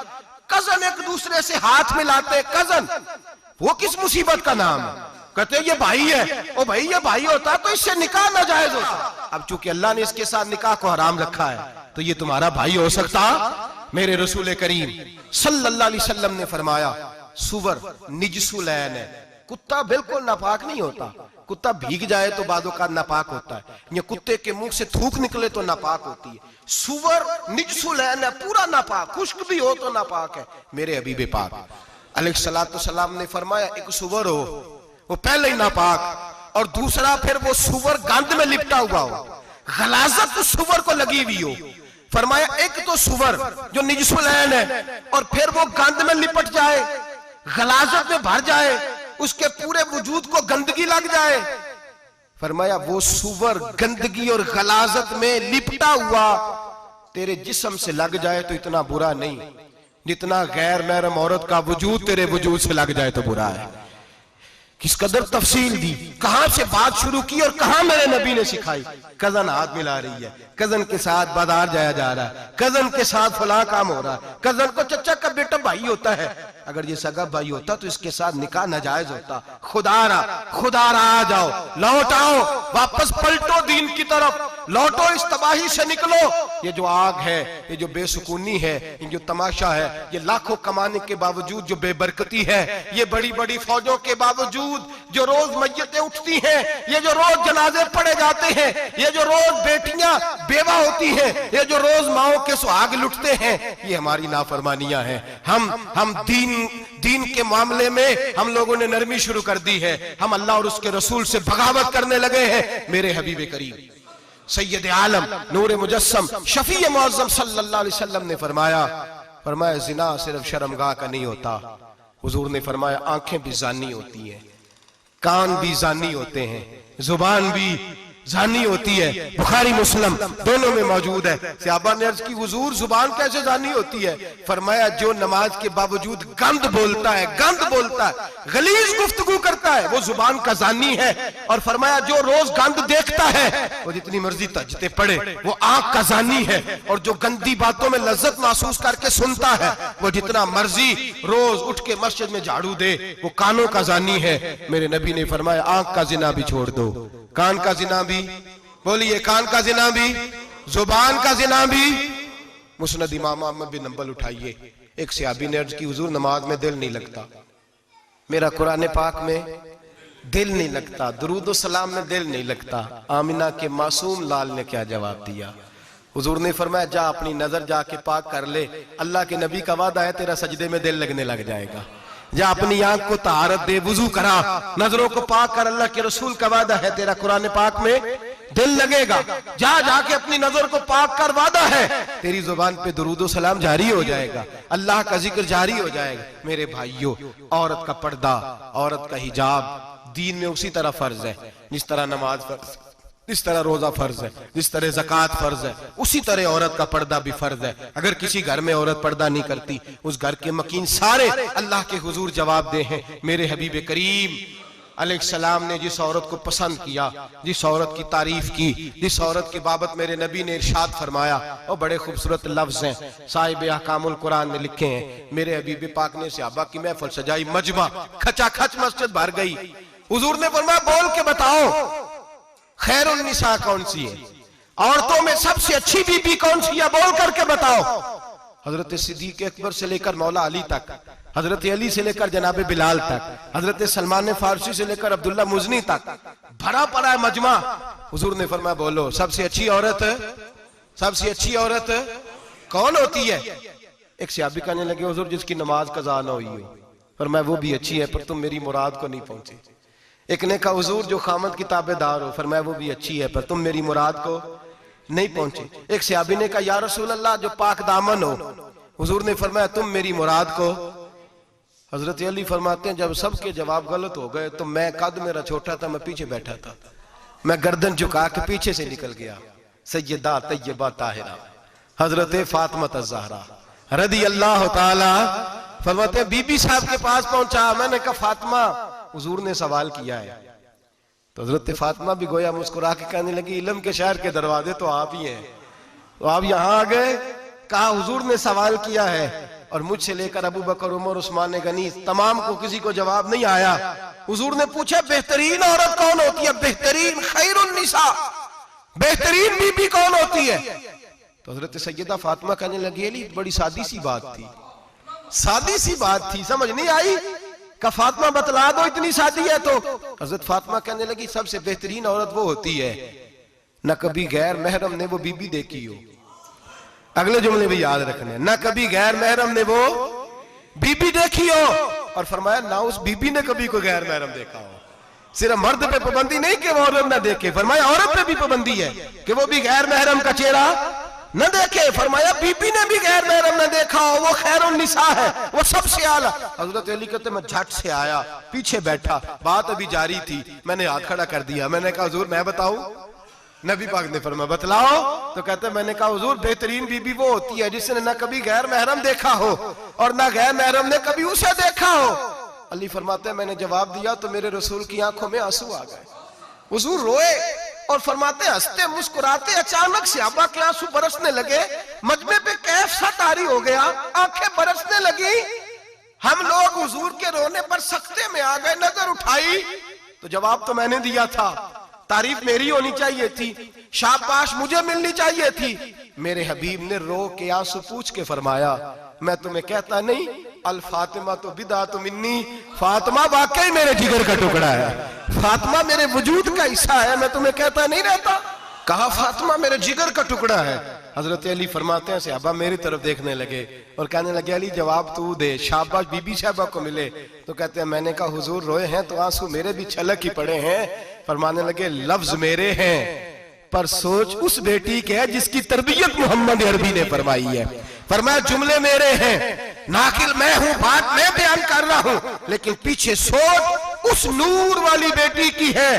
कजन एक दूसरे से हाथ मिलाते, कजन वो किस मुसीबत का नाम है? कहते ये भाई है, ओ भाई ये भाई होता तो इससे निकाह नाजायज होता। अब चूंकि अल्लाह ने इसके साथ निकाह को हराम रखा है तो ये तुम्हारा भाई हो सकता? मेरे रसूल करीम सल्लल्लाहु अलैहि वसल्लम ने फरमाया सुवर निजसुलैन है, कुत्ता बिल्कुल नापाक नहीं होता, कुत्ता भीग जाए तो बादों का नापाक होता है, या कुत्ते के मुंह से थूक निकले तो नापाक होती है। सुवर निजसुलैन है, पूरा नापाक, खुश्क भी हो तो नापाक है। मेरे हबीब पाक अलैहिस्सलातु सलाम ने फरमाया एक सुवर हो वो पहले ही नापाक, और दूसरा फिर वो सुवर गंद में लिपटा हुआ हो, गलाजत उस सुवर को लगी हुई हो। फरमाया एक तो सुवर जो निजसुलैन है और फिर वो गंद में लिपट जाए, गलाजत में भर जाए, उसके पूरे वजूद को गंदगी लग जाए। फरमाया वो सुवर गंदगी और गलाजत में लिपटा हुआ तेरे जिस्म से लग जाए तो इतना बुरा नहीं, जितना गैर महरम औरत का वजूद तेरे वजूद से लग जाए तो बुरा है। किस कदर तफसील दी, कहां से बात शुरू की और कहां मेरे नबी ने सिखाई। कजन हाथ मिला रही है, कजन के साथ बाजार जाया जा रहा है, कजन के साथ फला काम हो रहा है, कजन को चचा का बेटा भाई होता है, अगर ये सगा भाई होता तो इसके साथ निकाह नाजायज होता। खुदारा आ जाओ, लौट आओ, वापस पलटो दीन की तरफ, लौटो, इस तबाही से निकलो। ये जो आग है, ये जो बेसुकूनी है, ये जो तमाशा है, ये लाखों कमाने के बावजूद जो बेबरकती है, ये बड़ी बड़ी फौजों के बावजूद जो रोज मय्यतें उठती हैं, ये जो रोज जनाजे पड़े जाते हैं, ये जो रोज बेटियां बेवा होती हैं, ये जो रोज माओ के सुहाग लुटते हैं, ये हमारी नाफरमानियां हैं। हम दीन के मामले में हम लोगों ने नरमी शुरू कर दी है, हम अल्लाह और उसके रसूल से बगावत करने लगे हैं। मेरे हबीब करीम सैयद आलम नूर मुजस्सम शफी मुअज़्ज़म सल्लल्लाहु अलैहि वसल्लम ने फरमाया जिना सिर्फ शर्मगाह का नहीं होता, हुजूर ने फरमाया आंखें भी जानी होती हैं, कान भी जानी होते हैं, जुबान भी जानी होती है। बुखारी मुस्लिम दोनों में मौजूद है। सहाबा ने अर्ज की हुजूर जुबान कैसे जानी होती है? फरमाया जो नमाज के बावजूद गंद बोलता है, गलीज गुफ्तगू करता है, वो जुबान का जानी है। और फरमाया जो रोज गंद देखता है, वो जितनी मर्जी तजते पड़े, वो आंख का जानी है। और जो गंदी बातों में लज्जत महसूस करके सुनता है, वो जितना मर्जी रोज उठ के मस्जिद में झाड़ू दे, वो कानों का जानी है। मेरे नबी ने फरमाया आंख का जिना भी छोड़ दो, कान का जिना भी, बोलिए कान का जिना भी, जुबान का जिना भी। मुस्नद इमाम अहमद बिन हंबल उठाइए, एक सहाबी ने अर्ज की हुजूर नमाज में दिल नहीं लगता, मेरा कुरान पाक में दिल नहीं लगता, दुरूद सलाम में दिल नहीं लगता। आमिना के मासूम लाल ने क्या जवाब दिया? हुजूर ने फरमाया जा अपनी नजर जाके पाक कर ले, अल्लाह के नबी का वादा है तेरा सजदे में दिल लगने लग जाएगा। जा अपनी आंख को तहारत दे, वुजू करा, नजरों को पाक कर, अल्लाह के रसूल का वादा है तेरा कुरान पाक में दिल लगेगा, जा जाके अपनी नजर को पाक कर वादा है तेरी जुबान पे दुरूद व सलाम जारी हो जाएगा, अल्लाह का जिक्र जारी हो जाएगा। मेरे भाइयों, औरत का पर्दा, औरत का हिजाब दीन में उसी तरह फर्ज है जिस तरह नमाज फर्ज, जिस तरह रोजा फर्ज है, जिस तरह ज़कात फर्ज है, उसी तरह औरत का पर्दा भी फर्ज है। अगर किसी घर में औरत पर्दा नहीं करती, उस घर के मकीन सारे अल्लाह के हुजूर जवाब दे हैं। मेरे हबीब करीम अलैहिस्सलाम ने जिस औरत को पसंद किया, जिस औरत की तारीफ की, जिस औरत की बाबत मेरे नबी ने इरशाद फरमाया, और बड़े खूबसूरत लफ्ज हैं, साहिब अहकामुल कुरान में लिखे हैं। मेरे हबीब पाक ने सहाबा की महफिल सजाई, मजमा खचाखच मस्जिद भर गई। हुजूर ने फरमाया बोल के बताओ खैरुन निसा कौन सी है, औरतों में सबसे अच्छी बीबी कौन सी है, बोल करके बताओ। हजरत सिद्दीक अकबर से लेकर मौला अली तक, हजरत अली से लेकर जनाब बिलाल तक, हजरत सलमान फारसी से लेकर अब्दुल्ला मुजनी तक भरा पड़ा है मजमा। हुजूर ने फरमाया बोलो सबसे अच्छी औरत, सबसे अच्छी औरत कौन होती है? एक सहाबी कहने लगे हुजूर जिसकी नमाज कज़ा ना हुई हो। फरमाया वो भी अच्छी है पर तुम मेरी मुराद को नहीं पहुंचे। एक ने कहा हुजूर जो खामद की ताबेदार हो। फरमाया वो भी अच्छी है पर तुम मेरी मुराद को नहीं पहुंचे। एक सहाबी ने कहा या रसूल अल्लाह जो पाक दामन हो। हुजूर ने फरमाया तुम मेरी मुराद को। हजरत अली फरमाते हैं जब सबके जवाब गलत हो गए तो मैं, कद मेरा छोटा था, मैं पीछे बैठा था, मैं गर्दन झुका के पीछे से निकल गया। सैयदा तैयबा ताहिरा हजरत फातिमा ज़हरा रदी अल्लाह ताला फरमाते हैं बीबी साहब के पास पहुंचा। मैंने कहा फातिमा हुजूर ने सवाल किया है। तो हजरत फातिमा भी गोया मुस्कुरा के कहने लगी इल्म के शहर के दरवाजे तो आप ही हैं, तो आप यहाँ आ गए। कहा हुजूर ने सवाल किया है और मुझसे लेकर अबू बकर, उमर, उस्मान गनी तमाम को किसी को जवाब नहीं आया। हुजूर ने पूछा बेहतरीन औरत कौन होती है, बेहतरीन खैरुन निसा, बेहतरीन बीबी कौन होती है? तो हजरत सैयदा फातिमा कहने लगी अली बड़ी सादी सी बात थी, सादी सी बात थी, समझ नहीं आई। का फातिमा बतला दो इतनी सादी है। तो हजरत फातिमा कहने लगी सबसे बेहतरीन औरत वो होती है न कभी गैर महरम ने वो बीबी देखी हो। अगले जुमले भी याद रखने, न कभी गैर महरम ने वो बीबी देखी हो। और फरमाया ना उस बीबी ने कभी कोई गैर महरम देखा हो। सिर्फ मर्द पे पाबंदी नहीं कि वो औरत ना देखे, फरमाया औरत पे भी पाबंदी है कि वो भी गैर महरम का चेहरा न देखे। फरमाया बीबी ने भी गैर महरम न देखा हो, वो खैरुन निसा है, वो सबसे आला। हजरत अली कहते मैं झट से आया, पीछे बैठा, बात अभी जारी थी, मैंने हाथ खड़ा कर दिया। मैंने कहा हुजूर मैं बताऊं? नबी पाक ने फरमाया बतलाओ। तो कहते मैंने कहा हुजूर बेहतरीन बीबी वो होती है जिसने न कभी गैर महरम देखा हो और न गैर महरम ने कभी उसे देखा हो। अली फरमाते मैंने जवाब दिया तो मेरे रसूल की आंखों में आंसू आ गए। हुजूर रोए और फरमाते हंसते मुस्कुराते अचानक सहाबा के आंसू बरसने लगे। मजमे पे कैफ सा तारी हो गया, आंखें बरसने लगी। हम लोग हुजूर के रोने पर सख्ते में आ गए। नजर उठाई तो जवाब तो मैंने दिया था, तारीफ मेरी होनी चाहिए थी, शाबाश मुझे मिलनी चाहिए थी। मेरे हबीब ने रो के आंसू पूछ के फरमाया मैं तुम्हें कहता नहीं अल फातिमा तो बिदात मिन्नी, फातिमा वाकई मेरे जिगर का टुकड़ा है, फातिमा मेरे वजूद का हिस्सा है, मैं तुम्हें कहता नहीं रहता। कहा फातिमा मेरे जिगर का टुकड़ा है। हजरत अली फरमाते हैं सहाबा मेरी तरफ देखने लगे और कहने लगे अली जवाब तू दे, शाबाश बीबी साहबा को मिले। तो कहते हैं मैंने कहा हुजूर रोए हैं तो आंसू मेरे भी छलक ही पड़े हैं। फरमाने लगे लफ्ज मेरे हैं पर सोच उस बेटी के है जिसकी तरबियत मोहम्मद अरबी ने फरमाई है। फरमाया जुमले मेरे हैं, नाकिल मैं हूं, बात मैं बयान कर रहा हूं, लेकिन पीछे सोच उस नूर वाली बेटी की है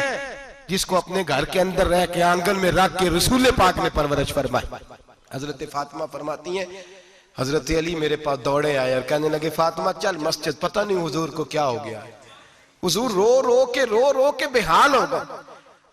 जिसको अपने घर के अंदर रह के आंगन में रख के रसूल पाक ने परवरिश फरमाई। हजरत फातिमा फरमाती हैं हजरत अली मेरे पास दौड़े आए और कहने लगे फातिमा चल मस्जिद, पता नहीं हुजूर को क्या हो गया है। हुजूर रो रो के बेहाल हो गए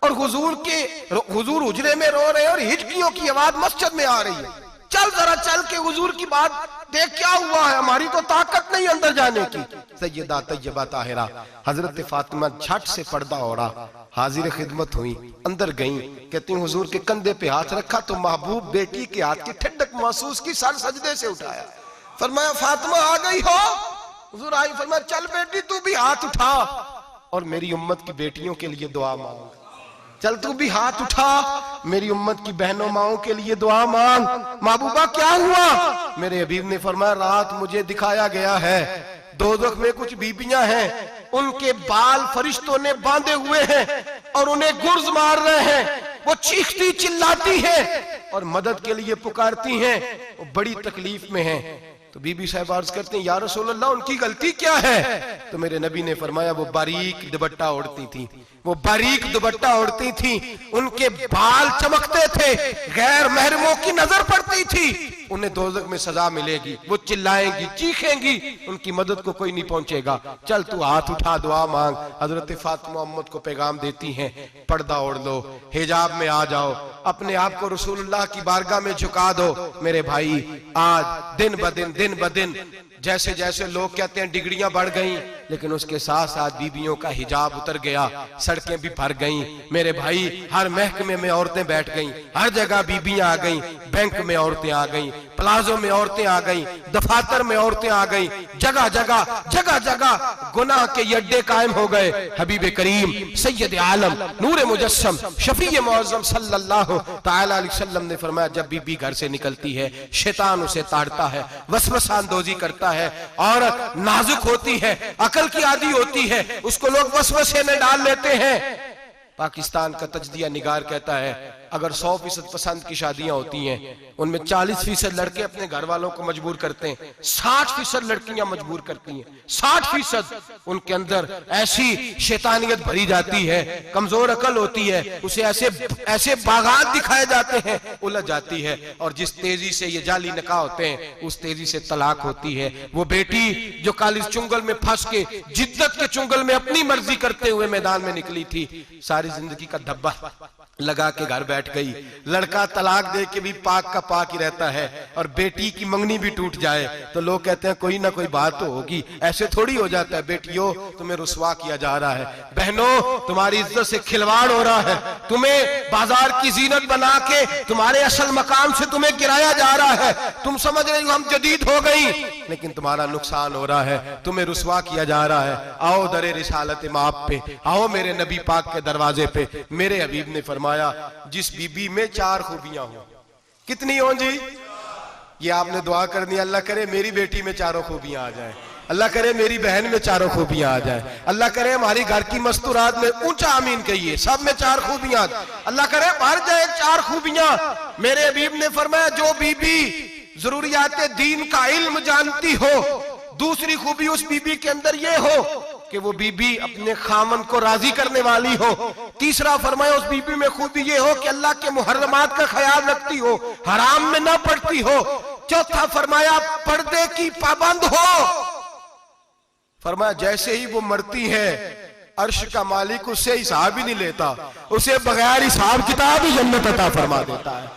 और हुजूर हुजरे में रो रहे हैं और हिचकियों की आवाज मस्जिद में आ रही है। चल जरा चल के हुजूर की बात देख क्या हुआ है, हमारी तो ताकत नहीं अंदर जाने की। सैयदा तैयबा ताहिरा हजरत फातिमा झट से पर्दा ओढ़ा, हाजिर खिदमत हुई, अंदर गई। कहती हुजूर के कंधे पे हाथ रखा तो महबूब बेटी के हाथ की ठंडक महसूस की, सर सजदे से उठाया। फरमाया फातिमा आ गई हो? हुजूर आई। फरमाया चल बेटी तू भी हाथ उठा और मेरी उम्मत की बेटियों के लिए दुआ मांग। चल तू भी हाथ उठा, मेरी उम्मत की बहनों माओं के लिए दुआ मांग। महबूबा क्या हुआ? मेरे हबीब ने फरमाया रात मुझे दिखाया गया है दोज़ख में कुछ बीबियां हैं, उनके बाल फरिश्तों ने बांधे हुए हैं और उन्हें गुर्ज मार रहे हैं। वो चीखती चिल्लाती हैं और मदद के लिए पुकारती हैं, वो बड़ी तकलीफ में हैं। तो बीबी साहब अर्ज करते हैं, या रसूल अल्लाह उनकी गलती क्या है? तो मेरे नबी ने फरमाया, वो बारीक दुपट्टा ओढ़ती थी, वो बारीक दुपट्टा ओढ़ती थी, उनके बाल चमकते थे, गैर महरमों की नजर पड़ती थी, उन्हें दोज़ख में सजा मिलेगी, वो चिल्लाएंगी, चीखेंगी, उनकी मदद को कोई नहीं पहुंचेगा। चल तू हाथ उठा, दुआ मांग। हजरत फातिमा उम्मत को पैगाम देती हैं, पर्दा ओढ़ लो, हिजाब में आ जाओ, अपने आप को रसूलुल्लाह की बारगाह में झुका दो। मेरे भाई, आज दिन ब दिन जैसे जैसे लोग कहते हैं डिग्रियां बढ़ गईं, लेकिन उसके साथ साथ बीबियों का हिजाब उतर गया, सड़कें भी भर गईं। मेरे भाई, हर महकमे में औरतें बैठ गईं, हर जगह बीबियां आ गईं, बैंक में औरतें आ गईं, प्लाजो में औरतें आ गईं, दफातर में औरतें आ गईं, जगह जगह गुनाह के अड्डे कायम हो गए। हबीब करीम सैयद आलम नूर मुजस्सम शफी मुअज़्ज़म सल्लल्लाहु तआला अलैहि वसल्लम ने फरमाया, जब बीबी घर से निकलती है, शैतान उसे ताड़ता है, वसवसा अंदोज़ी करता है। औरत नाजुक होती है, अकल की आदी होती है, उसको लोग वसवसे में डाल लेते हैं। पाकिस्तान का तजदिया निगार कहता है, अगर 100% पसंद की शादियां होती हैं, उनमें 40% लड़के अपने घर वालों को मजबूर करते हैं, 60% लड़कियां मजबूर करती हैं। 60% उनके अंदर ऐसी शैतानियत भरी जाती है, कमजोर अकल होती है, उसे ऐसे बागात दिखाए जाते हैं, उलझ जाती है। और जिस तेजी से ये जाली निकाह होते हैं, उस तेजी से तलाक होती है। वो बेटी जो कल इस चुंगल में फंस के, जिद्दत के चुंगल में अपनी मर्जी करते हुए मैदान में निकली थी, सारी जिंदगी का धब्बा लगा के घर बैठ गई। लड़का तलाक दे के भी पाक का पाक ही रहता है, और बेटी की मंगनी भी टूट जाए तो लोग कहते हैं कोई ना कोई बात तो होगी। ऐसे थोड़ी हो जाता है। बेटियों, तुम्हें रुसवा किया जा रहा है। बहनों, तुम्हारी इज्जत से खिलवाड़ हो रहा है। तुम्हें बाजार की जीनत बना के तुम्हारे असल मकाम से तुम्हें गिराया जा रहा है। तुम समझ रहे हो हम जदीद हो गई, लेकिन तुम्हारा नुकसान हो रहा है, तुम्हें रुसवा किया जा रहा है। आओ दरे रिसालत माप पे, आओ मेरे नबी पाक के दरवाजे पे। मेरे हबीब ने फरमाया, जिस बीबी में 4 खूबियां हो। कितनी हो जी? ये आपने दुआ करनी, अल्लाह करे मेरी बेटी में 4 खूबियां आ जाए, अल्लाह करे मेरी बहन में 4 खूबियां आ जाए, अल्लाह करे हमारी घर की मस्तूरात में, ऊंचा आमीन कहिए, सब में 4 खूबियां, अल्लाह करे भर जाए 4 खूबियां। मेरे हबीब ने फरमाया, जो बीबी जरूरियात दीन का इल्म जानती हो, दूसरी खूबी उस बीबी के अंदर ये हो कि वो बीबी अपने खामन को राजी करने वाली हो। तीसरा फरमाया, उस बीबी में खूबी ये हो कि अल्लाह के मुहर्रमात का ख्याल रखती हो, हराम में ना पड़ती हो। चौथा फरमाया, पर्दे की पाबंद हो। फरमाया, जैसे ही वो मरती है, अर्श का मालिक उससे हिसाब ही नहीं लेता, उसे बगैर हिसाब किताब ही जन्नत अता फरमा देता है।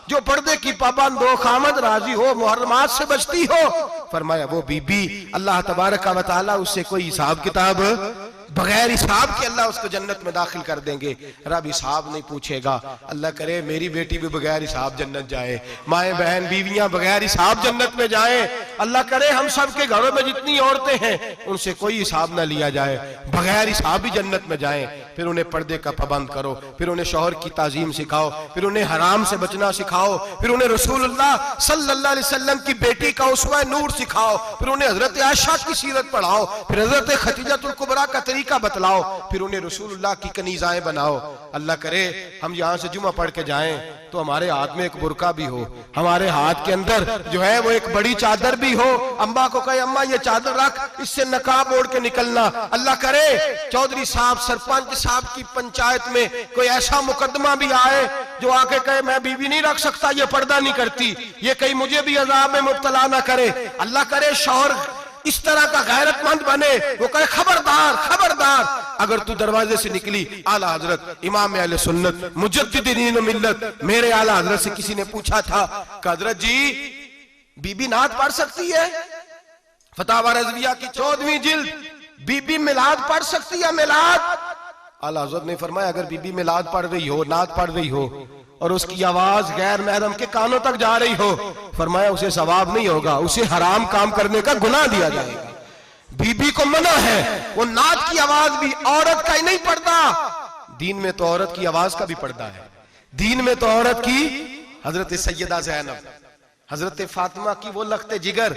जो पर्दे की पाबंद हो, खामद राजी हो, मुहर्रमात से बचती हो, फरमाया वो बीबी अल्लाह तबारक व तआला उससे कोई हिसाब किताब, बगैर हिसाब के अल्लाह उसको जन्नत में दाखिल कर देंगे। रब हिसाब नहीं पूछेगा। अल्लाह करे मेरी बेटी भी बगैर हिसाब जन्नत जाए, माए बहन बीवियां बगैर हिसाब जन्नत में जाए। अल्लाह करे हम सब के घरों में जितनी औरतें हैं उनसे कोई हिसाब ना लिया जाए, बगैर हिसाब ही जन्नत में जाए। फिर उन्हें पर्दे का पाबंद करो, फिर उन्हें शौहर की ताजीम सिखाओ, फिर उन्हें हराम से बचना सिखाओ, फिर उन्हें रसूलुल्लाह सल्लल्लाहु अलैहि वसल्लम की बेटी का उसवा नूर सिखाओ, फिर उन्हें हजरत आयशा की सीरत पढ़ाओ, फिर हजरत खदीजतुल कुबरा का तरीका बतलाओ, फिर उन्हें रसूलुल्लाह की कनीज़ाएं बनाओ। अल्लाह करे हम यहाँ से जुमा पढ़ के जाएं तो हमारे हाथ में एक बुरका भी हो, हमारे हाथ के अंदर जो है वो एक बड़ी चादर भी हो। अम्मा को कहे अम्मा ये चादर रख, इससे नकाब ओढ़ के निकलना। अल्लाह करे चौधरी साहब सरपंच साहब की पंचायत में कोई ऐसा मुकदमा भी आए जो आके कहे मैं बीवी नहीं रख सकता, ये पर्दा नहीं करती, ये कहीं मुझे भी अजाब में मुब्तला ना करे। अल्लाह करे शौहर इस तरह का गैरतमंद बने, वो कहे खबरदार खबरदार, अगर तू दरवाजे से निकली। आला हजरत इमाम अहले सुन्नत मुजद्दिदीन मिल्लत मेरे आला हजरत से किसी ने पूछा था कि हजरत जी बीबी नात पढ़ सकती है? फतावा रज़विया की 14वीं जिल्द, बीबी मिलाद पढ़ सकती है? मिलाद? आला हजरत ने फरमाया अगर बीबी मिलाद पढ़ रही हो, नात पढ़ रही हो और उसकी आवाज गैर महरम के कानों तक जा रही हो, फरमाया उसे सवाब नहीं होगा, उसे हराम काम करने का गुनाह दिया जाएगा। बीबी को मना है, वो नात की आवाज भी औरत का ही नहीं पड़ता, दीन में तो औरत की आवाज का भी पर्दा है। दीन में तो औरत की हजरत सैयदा ज़ैनब, हजरत फातिमा की वो लख्ते जिगर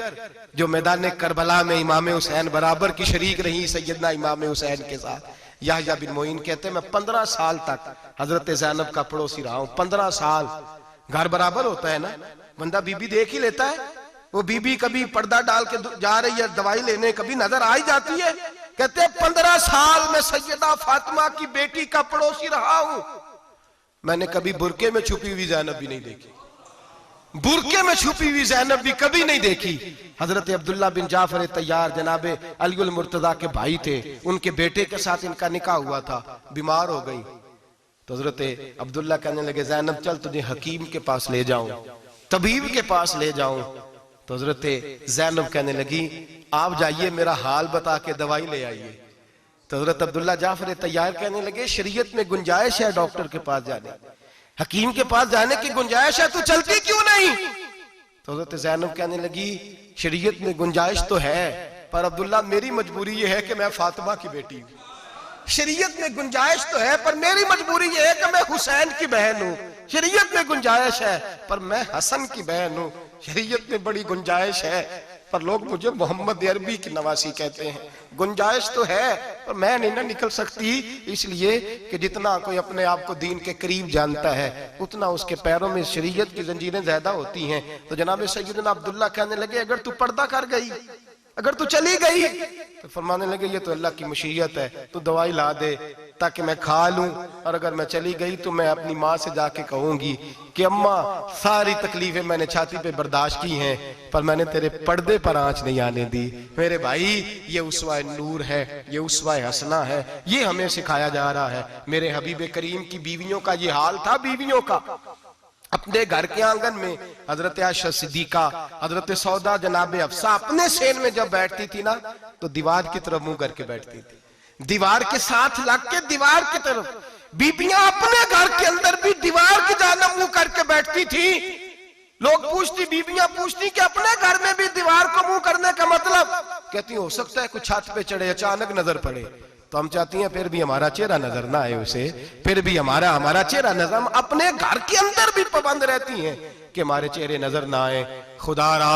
जो मैदान करबला में इमाम हुसैन बराबर की शरीक रही सैयदना इमाम हुसैन के साथ। याह्या बिन मोइन कहते मैं 15 साल तक हजरत ज़ैनब का पड़ोसी रहा हूं। 15 साल। घर बराबर होता है ना, बंदा बीबी देख ही लेता है। वो बीबी कभी पर्दा डाल के जा रही है दवाई लेने, कभी नजर आ ही जाती है। कहते 15 साल में सैयदा फातिमा की बेटी का पड़ोसी रहा हूं, मैंने कभी बुरके में छुपी हुई ज़ैनब भी नहीं देखी। बुरके में छुपी हुई ज़ैनब भी कभी नहीं देखी। हजरत अब्दुल्ला बिन जाफर तैयार जनाबे अलीउल मुर्तजा के भाई थे, उनके बेटे के साथ इनका निकाह हुआ था। बीमार हो गई तो हजरत अब्दुल्ला कहने लगे ज़ैनब चल तुझे हकीम के पास ले जाऊं, तबीब के पास ले जाऊं। तो हजरत ज़ैनब कहने लगी आप जाइए, मेरा हाल बता के दवाई ले आइए। तो हजरत अब्दुल्ला जाफर तैयार कहने लगे शरीयत में गुंजाइश है डॉक्टर के पास जाने, हकीम के पास जाने की गुंजाइश है, तू चलती क्यों नहीं? तो हजरत ज़ैनब कहने लगी शरीयत में गुंजाइश तो है, पर अब्दुल्ला मेरी मजबूरी यह है कि मैं फातिमा की बेटी हूं। शरीयत में गुंजाइश तो है पर मेरी मजबूरी यह है कि मैं हुसैन की बहन हूं। शरीयत में गुंजाइश है पर मैं हसन की बहन हूं। शरीयत में बड़ी गुंजाइश है पर लोग मुझे मोहम्मद अरबी की नवासी कहते हैं। गुंजाइश तो है पर मैं नहीं ना निकल सकती, इसलिए कि जितना कोई अपने आप को दीन के करीब जानता है उतना उसके पैरों में शरीयत की जंजीरें ज्यादा होती हैं। तो जनाब सैयदना अब्दुल्ला कहने लगे अगर तू पर्दा कर गई, अगर तू चली गई, तो फरमाने लगे ये तो अल्लाह की मशीयत है, तू दवाई ला दे ताकि मैं खा लूं, और अगर मैं चली गई तो मैं अपनी माँ से जाके कहूंगी कि अम्मा सारी तकलीफें मैंने छाती पे बर्दाश्त की हैं पर मैंने तेरे पर्दे पर आंच नहीं आने दी। मेरे भाई ये उसवा नूर है, ये उसवा हसना है, ये हमें सिखाया जा रहा है। मेरे हबीब करीम की बीवियों का ये हाल था। बीवियों का अपने घर के आंगन में हजरत आयशा सिद्दीका, हजरत सौदा, जनाबे अफसा अपने सेन में जब बैठती थी ना तो दीवार की तरफ मुंह करके बैठती थी, दीवार के साथ लग के दीवार की तरफ। बीबियां अपने घर के अंदर भी दीवार की जानिब मुंह करके बैठती थी। लोग पूछती, बीबियां पूछती कि अपने घर में भी दीवार को मुंह करने का मतलब? कहती हो सकता है कुछ छत पे चढ़े अचानक नजर पड़े, तो हम चाहती हैं फिर भी हमारा चेहरा नजर ना आए उसे, फिर भी हमारा चेहरा नजर। हम अपने घर के अंदर भी पाबंद रहती हैं कि हमारे चेहरे नजर ना आए। खुदा रा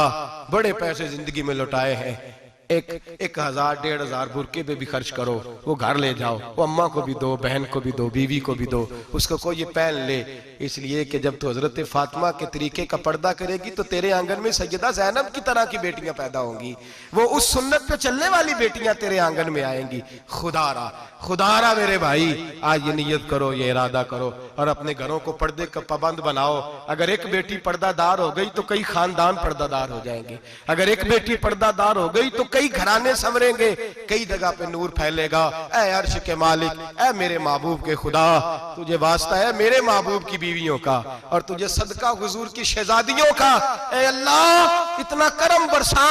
बड़े पैसे जिंदगी में लुटाए हैं, 1000 1500 बुरके पे भी खर्च करो, वो घर ले जाओ, वो अम्मा को भी दो, बहन को भी दो, बीवी को भी दो, उसको कोई ये पहन ले। इसलिए कि जब तो हजरत फातिमा के तरीके का पर्दा करेगी तो तेरे आंगन में सैयदा ज़ैनब की तरह की बेटियां पैदा होंगी, वो उस सुन्नत पे चलने वाली बेटियां तेरे आंगन में आएंगी। खुदारा मेरे भाई आज ये नियत करो, ये इरादा करो और अपने घरों को पर्दे का पाबंद बनाओ। अगर एक बेटी पर्दादार हो गई तो कई खानदान पर्दादार हो जाएंगे, अगर एक बेटी पर्दादार हो गई तो कई घराने संवरेंगे, कई जगह पे नूर फैलेगा। ऐ अर्श के मालिक, ऐ मेरे महबूब के खुदा, तुझे वास्ता है मेरे महबूब की बीवियों का और तुझे सदका हुजूर की शहजादियों का। ऐ अल्लाह इतना करम बरसा,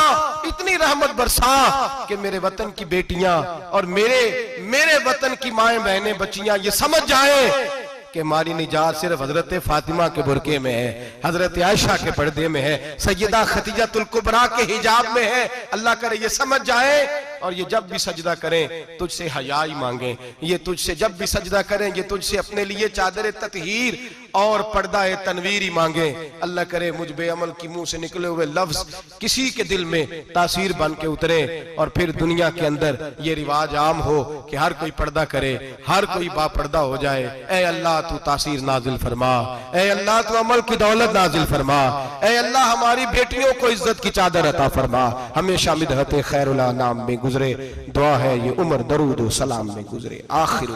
इतनी रहमत बरसा कि मेरे वतन की बेटियां और मेरे वतन की माएं बहनें बच्चियां ये समझ जाएं कि हमारी निजात सिर्फ हजरत फातिमा के बुरके में है, हजरत आयशा के पर्दे में है, सैयदा खदीजातुल कुबरा के हिजाब में है। अल्लाह करे ये समझ जाए और ये जब भी सजदा करें तुझसे हयाई मांगे, ये तुझसे जब भी सजदा करें ये तुझसे अपने लिए चादर ततहीर और पर्दा तनवीर ही मांगे। अल्लाह करे मुझ बेअमल की मुंह से निकले हुए लफ्ज किसी के दिल में तासीर बन के उतरे और फिर दुनिया के अंदर ये रिवाज आम हो कि हर कोई पर्दा करे, हर कोई बापर्दा हो जाए। ऐ अल्लाह तू तासीर नाजिल फरमा, ऐ अल्लाह तू अमल की दौलत नाजिल फरमा, ऐ अल्लाह हमारी बेटियों को इज्जत की चादर अता फरमा। हमेशा मिदहत खैरुल अनाम में गुजरे, दुआ है ये उम्र दरूद व सलाम में गुजरे। आखिर